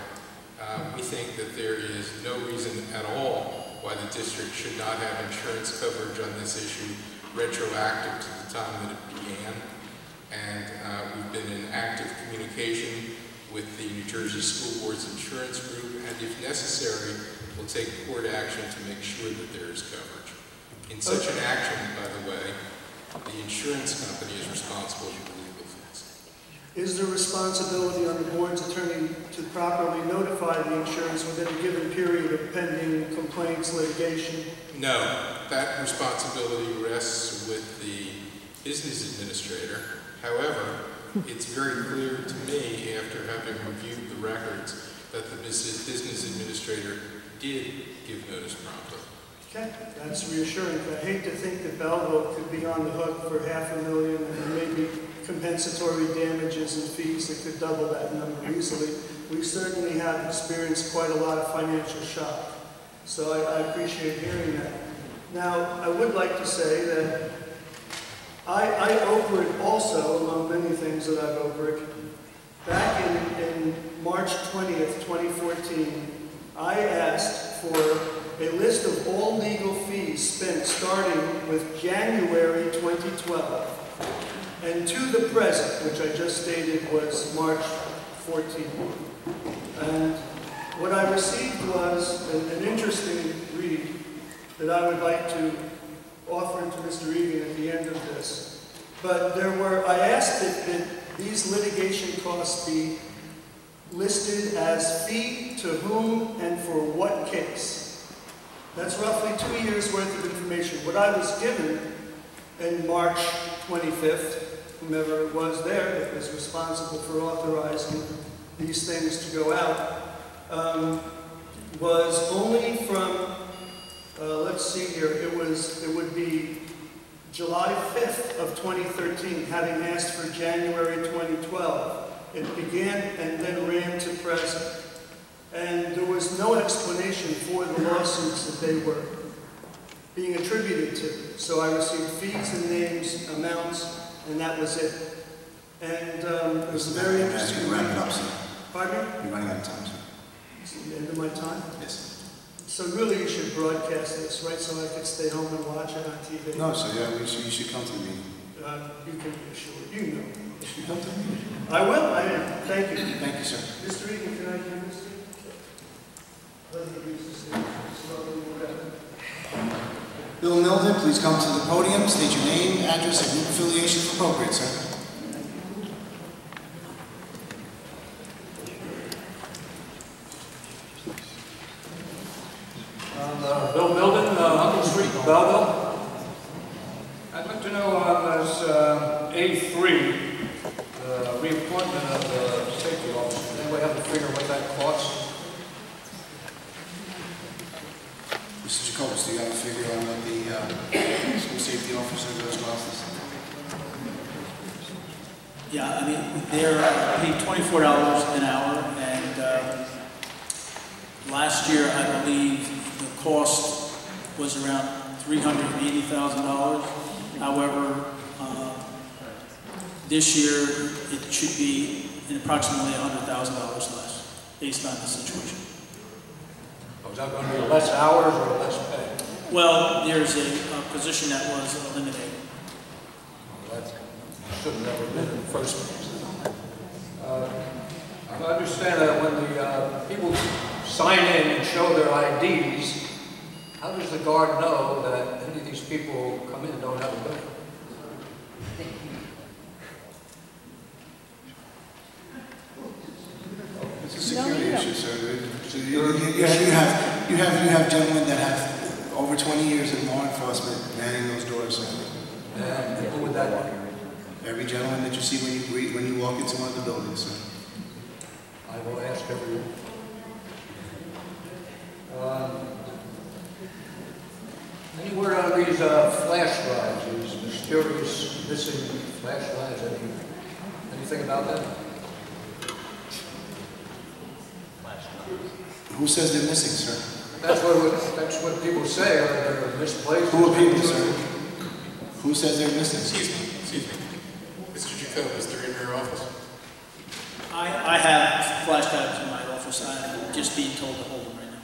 We think that there is no reason at all why the district should not have insurance coverage on this issue retroactive to the time that it began. And we've been in active communication with the New Jersey School Board's insurance group, and if necessary, we'll take court action to make sure that there is coverage. In such an action, by the way, the insurance company is responsible for the legal fees.
Is there responsibility on the board's attorney to properly notify the insurance within a given period of pending complaints, litigation?
No, that responsibility rests with the business administrator. However, it's very clear to me, after having reviewed the records, that the business administrator did give notice promptly.
Okay, that's reassuring. I hate to think that Belleville could be on the hook for $500,000 and maybe compensatory damages and fees that could double that number easily. We certainly have experienced quite a lot of financial shock. So I appreciate hearing that. Now, I would like to say that I overed also, among many things that I've overed. Back in March 20th, 2014, I asked for a list of all legal fees spent starting with January 2012 and to the present, which I just stated was March 14th. And what I received was an interesting read that I would like to offer to Mr. Egan at the end of this. But I asked that these litigation costs be listed as fee to whom and for what case. That's roughly 2 years worth of information. What I was given in March 25th, whomever it was there that was responsible for authorizing these things to go out, was only from, let's see here, it would be July 5th of 2013, having asked for January 2012. It began and then ran to present. And there was no explanation for the lawsuits that they were being attributed to. So I received fees and names, amounts, and that was it. And it was a very interesting.
You're running up, sir.
Pardon me?
You're running out of time, sir.
It's the end of my time?
Yes.
So really you should broadcast this, right, so I could stay home and watch it on TV?
No, sir, you should come to the meeting.
You can be assured. You know.
You should come to the meeting.
I will, I am. Thank you.
Thank you, sir.
Mr. Egan, can I do this to you?
Bill Milden, please come to the podium, state your name, address, and group affiliation if appropriate, sir.
Bill Milden, Uncle Street, Belleville. I'd like to know on this A3, the reappointment of the safety officer. Does anybody have to figure what that costs?
Mr. Jacobus, do you have a figure on what the school safety officer goes costs?
Yeah, I mean, they're paid $24 an hour, and last year, I believe, the cost was around $380,000. However, this year, it should be approximately $100,000 less, based on the situation.
Oh, is that going to be less hours or less pay?
Well, there's a position that was eliminated.
That should have never been in the first place. I understand that when the people sign in and show their IDs, how does the guard know that any of these people come in and don't have a gun?
It's a security issue, sir. So you have gentlemen that have over 20 years in law enforcement manning those doors, sir.
And who would that be?
Every gentleman that you see when you walk into one of the buildings, sir.
I will ask everyone. Any word on these flash drives, these mysterious missing flash drives? Anything about that?
Who says they're missing, sir?
That's what people say. They're misplaced.
Who are people, sir? Who says they're missing?
Excuse me. Mr. Jacobus, they're in your office.
I have flash drives in my office. I'm just being told to hold them right now.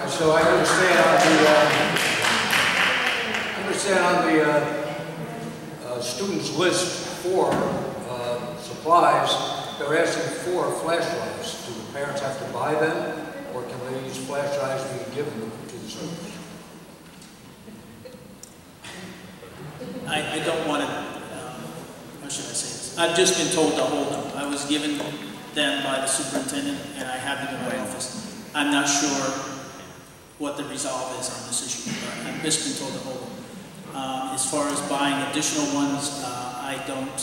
So I understand on the students list for supplies, they're asking for flash drives. Do the parents have to buy them, or can these flash drives be given to the students?
I don't want to, how should I say this? I've just been told to hold them. I was given them by the superintendent, and I have them in my office. I'm not sure what the resolve is on this issue, but I've just been told to hold them. As far as buying additional ones, I don't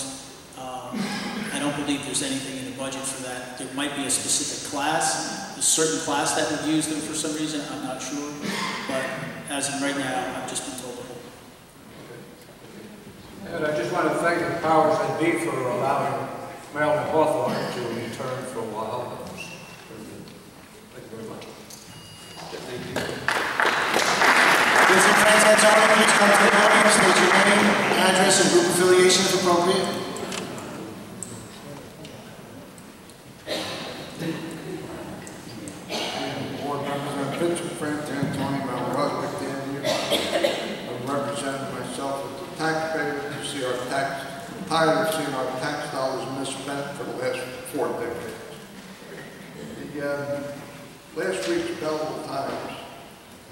believe there's anything in the budget for that. There might be a specific class, a certain class that would use them for some reason. I'm not sure, but as of right now, I've just been told to hold them.
And I just want to thank the powers that be for allowing Marilyn Hawthorne to return for a while. Thank you very much.
Ladies and friends and gentlemen, please come to the podium, state your name, address, and group affiliation if appropriate.
Board members, I'm Vincent Frank Antoni, Mount Roswick, Danview. I represent myself as the taxpayer to see our tired of seeing our tax dollars misspent for the last 4 decades. Last week's Belleville Times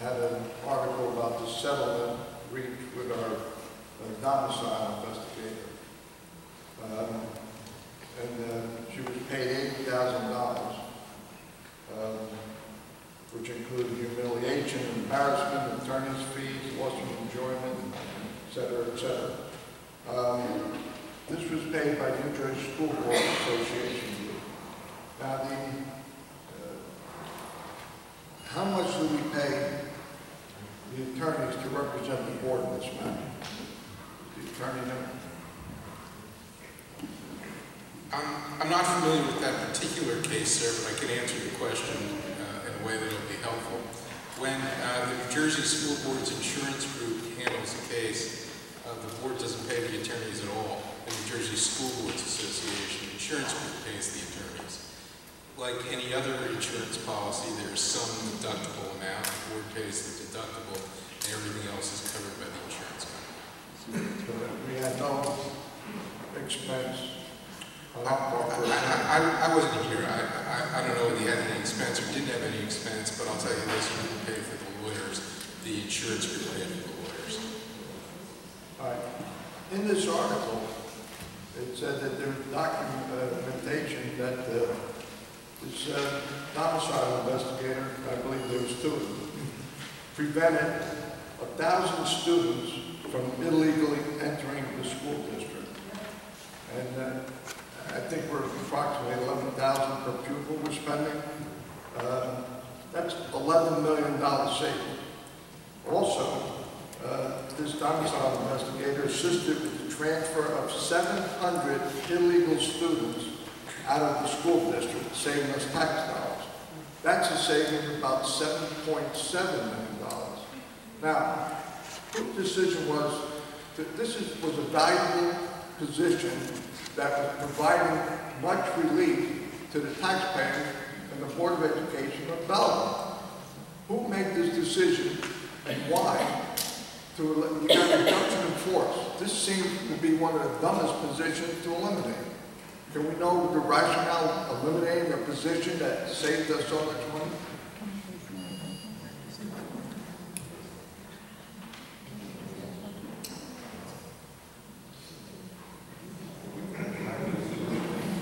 had an article about the settlement reached with our domicile investigator. She was paid $80,000, which included humiliation, embarrassment, attorney's fees, loss of enjoyment, et cetera, et cetera. This was paid by New Jersey School Board Association. Now, how much do we pay the attorneys to represent the board in this matter? The attorney know?
I'm not familiar with that particular case, sir, but I can answer your question in a way that will be helpful. When the New Jersey School Board's insurance group handles a case, the board doesn't pay the attorneys at all. The New Jersey School Boards Association insurance group pays the attorneys. Like any other insurance policy, there's some deductible amount. The board pays the deductible, and everything else is covered by the insurance company.
We had no expense.
I wasn't here. I don't know if he had any expense or didn't have any expense, but I'll tell you this, we didn't pay for the lawyers. The insurance group paid for the lawyers.
All right. In this article, it said that there was documentation that this domicile investigator, I believe there was 2 of them, prevented 1,000 students from illegally entering the school district. And I think we're approximately $11,000 per pupil we're spending. That's $11 million savings. Also, this domicile investigator assisted with the transfer of 700 illegal students out of the school district, saving us tax dollars. That's a saving of about $7.7 million. Now, the decision was that this was a valuable position that was providing much relief to the taxpayers and the Board of Education of Belleville. Who made this decision and why? You got a reduction in force. This seems to be one of the dumbest positions to eliminate. Can we know the rationale of eliminating a position that saved us so much money?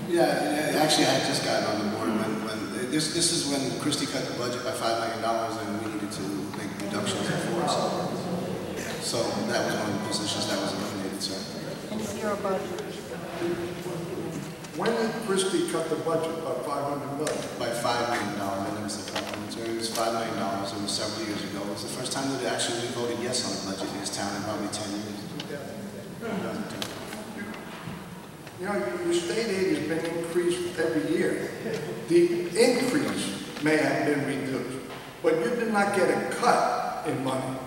Yeah, actually, I had just gotten on the board when this is when Christie cut the budget by $5 million and we needed to make reductions in force. So that was one of the positions that was eliminated, sir.
Zero budget.
When did Christie cut the budget by $500 million?
By $5 million, and it was the compliments. It was $5 million. It was several years ago. It was the first time that actually we voted yes on the budget in this town in probably 10 years.
You know, your state aid has been increased every year. The increase may have been reduced, but you did not get a cut in money.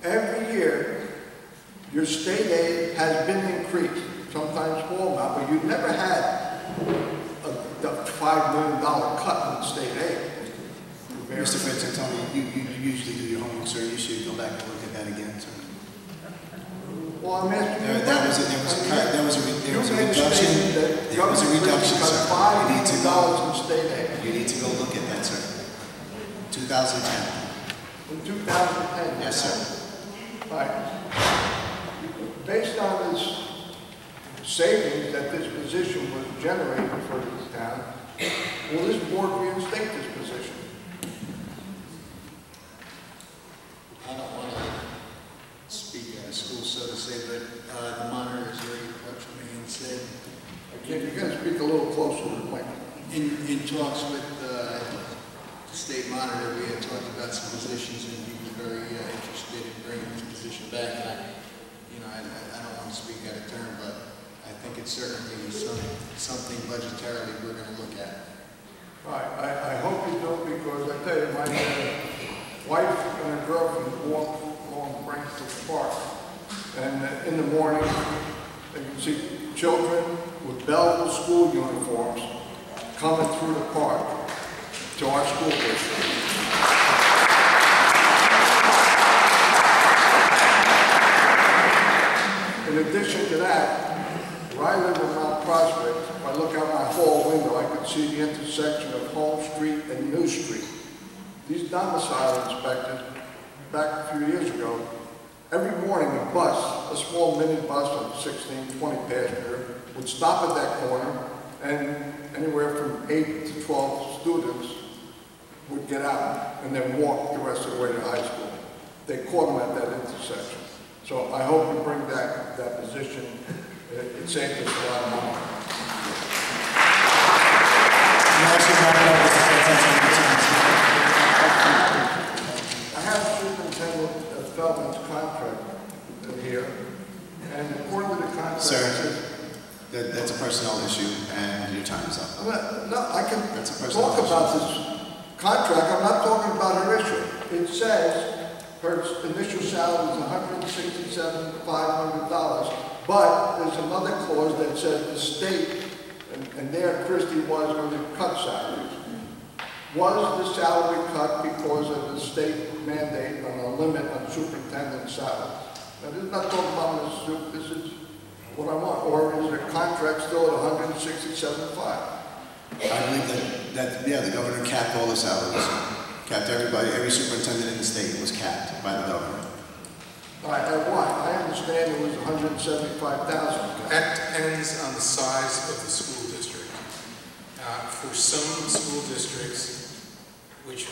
Every year, your state aid has been increased, sometimes small amount, but you've never had a $5 million cut in state aid.
Mr. Frantantoni, you usually do your homework, sir. You should go back and look at that again, sir.
Well, I'm asking you.
There was a reduction, sir. You need to go look at that, sir. 2010.
In 2010?
Yes, sir.
All right. Based on this savings that this position was generating for this town, will this board reinstate this position?
I don't want to speak at a school, so to say, but the monitor is very much me and said,
You're going to speak a little closer to the mic.
in talks with the state monitor, we had talked about some positions, and he was very interested in bringing this position back. And I don't want to speak out of turn, but I think it's certainly something budgetarily we're going to look at.
All right. I hope you don't, because I tell you, my wife and her girlfriend walk along Brainsfield Park, and in the morning, you can see children with Belleville school uniforms coming through the park to our school district. In addition to that, where I live in Mount Prospect, if I look out my hall window, I can see the intersection of Home Street and New Street. These domicile inspectors, back a few years ago, every morning a bus, a small mini bus of 16, 20 passenger, would stop at that corner, and anywhere from 8 to 12 students would get out and then walk the rest of the way to high school. They caught them at that intersection. So I hope you bring back that position. It saved us a lot of money. I have Superintendent Feldman's contract here, and according to the contract,
Sir, that's a personnel issue, and your time is up.
I can talk about this contract. I'm not talking about her issue. It says her initial salary is $167,500, but there's another clause that says the state, and there Christie was going to cut salaries. Was the salary cut because of the state mandate on a limit on superintendent salaries? Now, this is not talking about this is what I want, or is the contract still at $167,500?
I believe that the governor capped all the salaries. Capped everybody, every superintendent in the state was capped by the governor.
All right, at what? I understand it was $175,000.
That depends on the size of the school district. For some school districts, which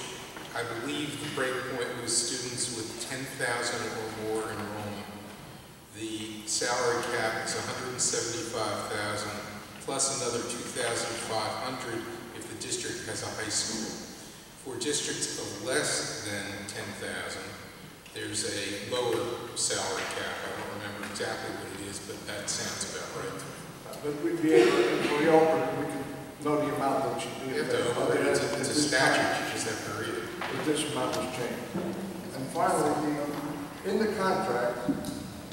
I believe the break point was students with 10,000 or more enrollment, the salary cap is $175,000 plus another $2,500 if the district has a high school. For districts of less than 10,000, there's a lower salary cap
but we'd be able, if we open it, we can know the amount that should be.
You have to open it, it's a statute, you just have to read it.
But this amount was changed. And finally, in the contract,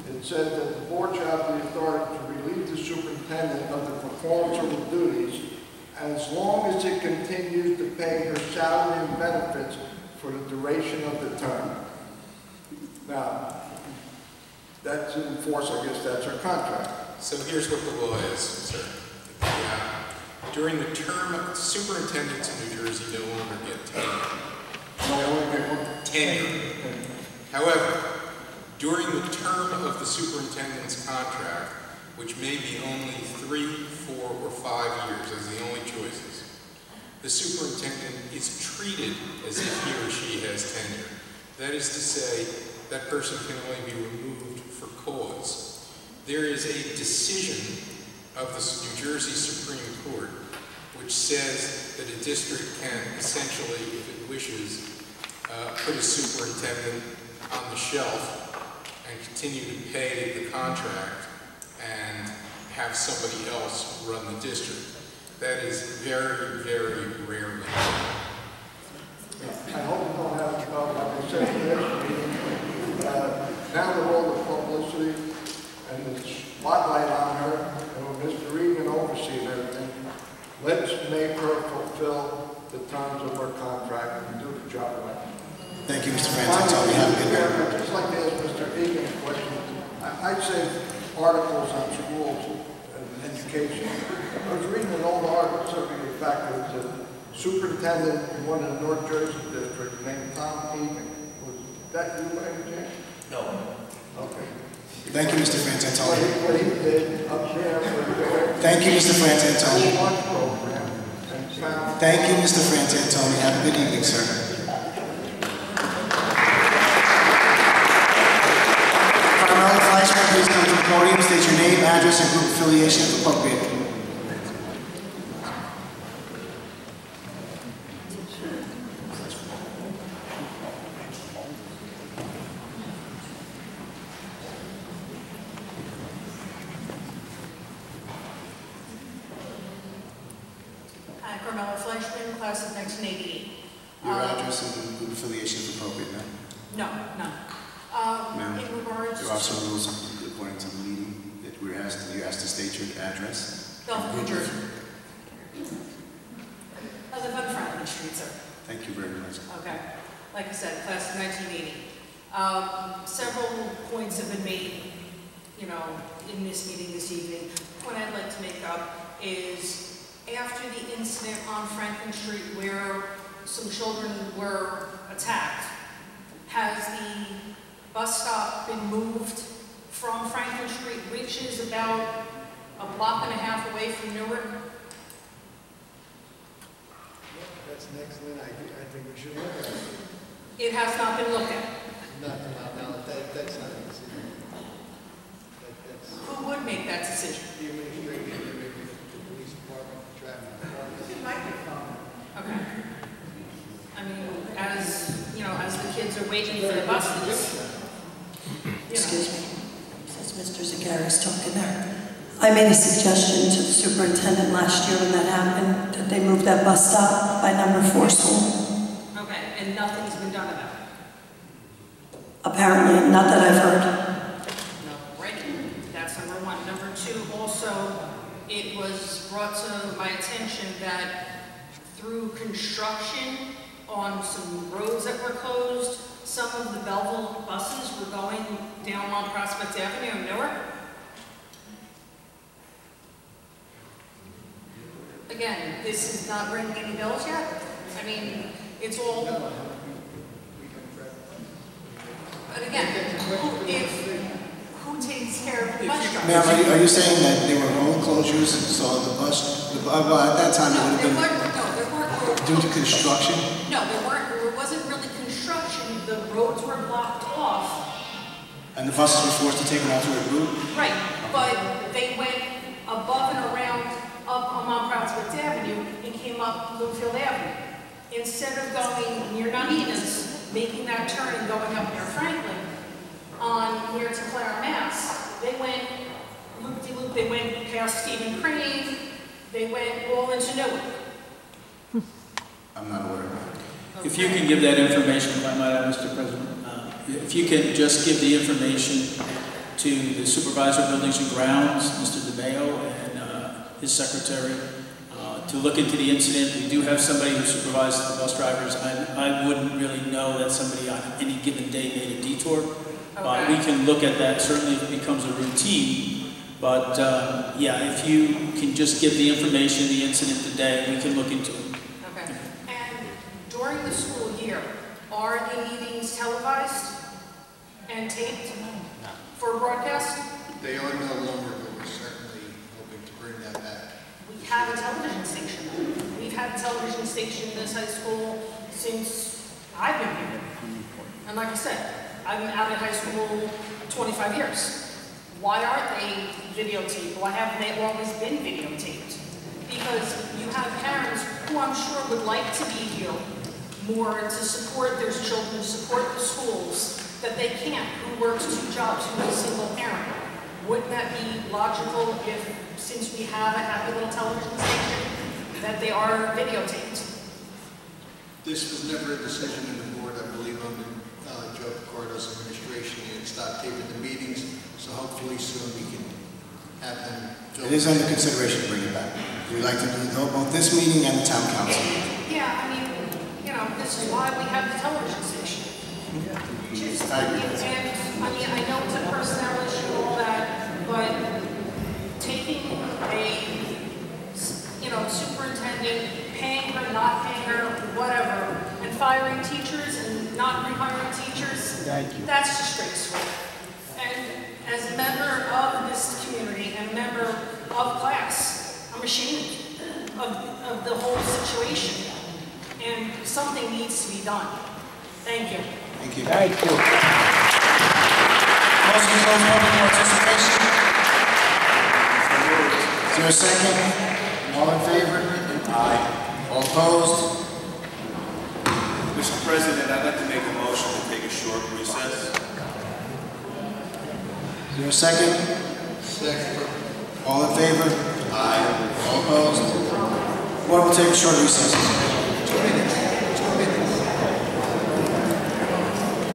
it said that the board shall have the authority to relieve the superintendent of the performance of the duties as long as it continues to pay her salary and benefits for the duration of the term. Now, that's in force, I guess that's our contract.
So here's what the law is, sir. During the term, superintendents in New Jersey no longer get tenure. However, during the term of the superintendent's contract, which may be only 3, 4, or 5 years as the only choices, the superintendent is treated as if he or she has tenure. That is to say, that person can only be removed for cause. There is a decision of the New Jersey Supreme Court which says that a district can essentially, if it wishes, put a superintendent on the shelf and continue to pay the contract and have somebody else run the district. That is very, very rarely done.
I hope we don't have, like I said, now with all the publicity and the spotlight on her, and with Mr. Regan overseeing everything, let's make her fulfill the terms of her contract and do the job right.
Thank you, Mr. Frantantoni. Have a good night.
I'd just like to ask Mr. Egan a question. I'd say articles on schools and education. I was reading an old article surveying the fact that there was a superintendent in one of the North Jersey districts named Tom Egan. Was that you by any chance?
No.
Okay.
Thank you, Mr. Frantantoni.
What he did up there was
Thank you, Mr. Frantantoni.
lunch program and found.
Thank you, Mr. Frantantoni. Have a good evening, sir. Please come to the podium, state your name, address, and group affiliation if appropriate.
Hi, Carmela Fleischman, class of 1988.
Your address and group affiliation if appropriate, ma'am.
No, none. In regards
There are some rules according to the meeting that you're asked to state your address.
Belleville, New Jersey. I live on Franklin Street, sir.
Thank you very much.
Okay. Like I said, class of 1980. Several points have been made, you know, in this meeting this evening. What I'd like to make up is after the incident on Franklin Street where some children were attacked, has the bus stop been moved from Franklin Street, which is about a block and a half away from Newark?
That's an excellent idea. I think we should look at it.
It has not been looked at.
No, that's not a decision.
Who would make that decision?
The administration, the police department, the traffic department.
Okay. I mean, as, you know, as the kids are waiting for the buses.
Excuse me, since Mr. Zagaris talking there. I made a suggestion to the superintendent last year when that happened, that they move that bus stop by number 4 school.
Okay, and nothing's been done about it?
Apparently, not that I've heard.
No, right. That's number one. Number two, also, it was brought to my attention that through construction on some roads that were closed, some of the Belleville buses were going down on Prospect Avenue in Newark. Again, this is not ringing any bells yet. I mean, it's all. But again, who takes care of the bus drivers?
Ma'am, are you saying that there were road closures, so the bus, at that time it would have been due to construction?
No, there wasn't really construction. The roads were blocked off.
And the buses were forced to take an alternate route?
Right, but they went above and around up on Prospect Avenue and came up Bloomfield Avenue. Instead of going near Nuneaton's, making that turn and going up near Franklin, on near to Clara, Mass, they went loop-de-loop, they went past Stephen Crane, they went all into Newark.
I'm not aware of that.
If you can give that information, if I might add, Mr. President, if you can just give the information to the Supervisor of Buildings and Grounds, Mr. DeMayo, and his secretary, to look into the incident. We do have somebody who supervises the bus drivers. I wouldn't really know that somebody on any given day made a detour.
Okay.
We can look at that, certainly if it becomes a routine. But yeah, if you can just give the information, the incident today, we can look into it.
Okay. And during the school year, are the meetings televised and taped for broadcast?
They are no longer, but we're certainly hoping to bring that back.
We have a television station. We've had a television station in this high school since I've been here. And like I said, I've been out of high school 25 years. Why aren't they videotaped? Why haven't they always been videotaped? Because you have parents who I'm sure would like to be here more to support their children, to support the schools, that they can't, who works 2 jobs, who is a single parent. Wouldn't that be logical if, since we have a happy little television station, that they are videotaped?
This was never a decision in the board, I believe, under Joe Picardo's administration. He had stopped taping the meetings, so hopefully soon we can have them.
It is under consideration to bring it back. We'd like to do both this meeting and the town council meeting.
Yeah, I mean, you know, this is why we have the television station. Just,
I agree.
and, I mean, I know it's a personnel issue and all that, but taking a, you know, superintendent, paying her, not paying her, whatever, and firing teachers and not rehiring teachers, that's disgraceful. And as a member of this community and a member of class, I'm ashamed of the whole situation. And something needs to be done. Thank you.
Thank you.
Thank you.
Motion to close public participation. Is there a second? All in favor? Aye. All opposed?
Mr. President, I'd like to make a motion to take a short recess.
Is there a second?
Second.
All in favor? Aye. All opposed? Board will take a short recess.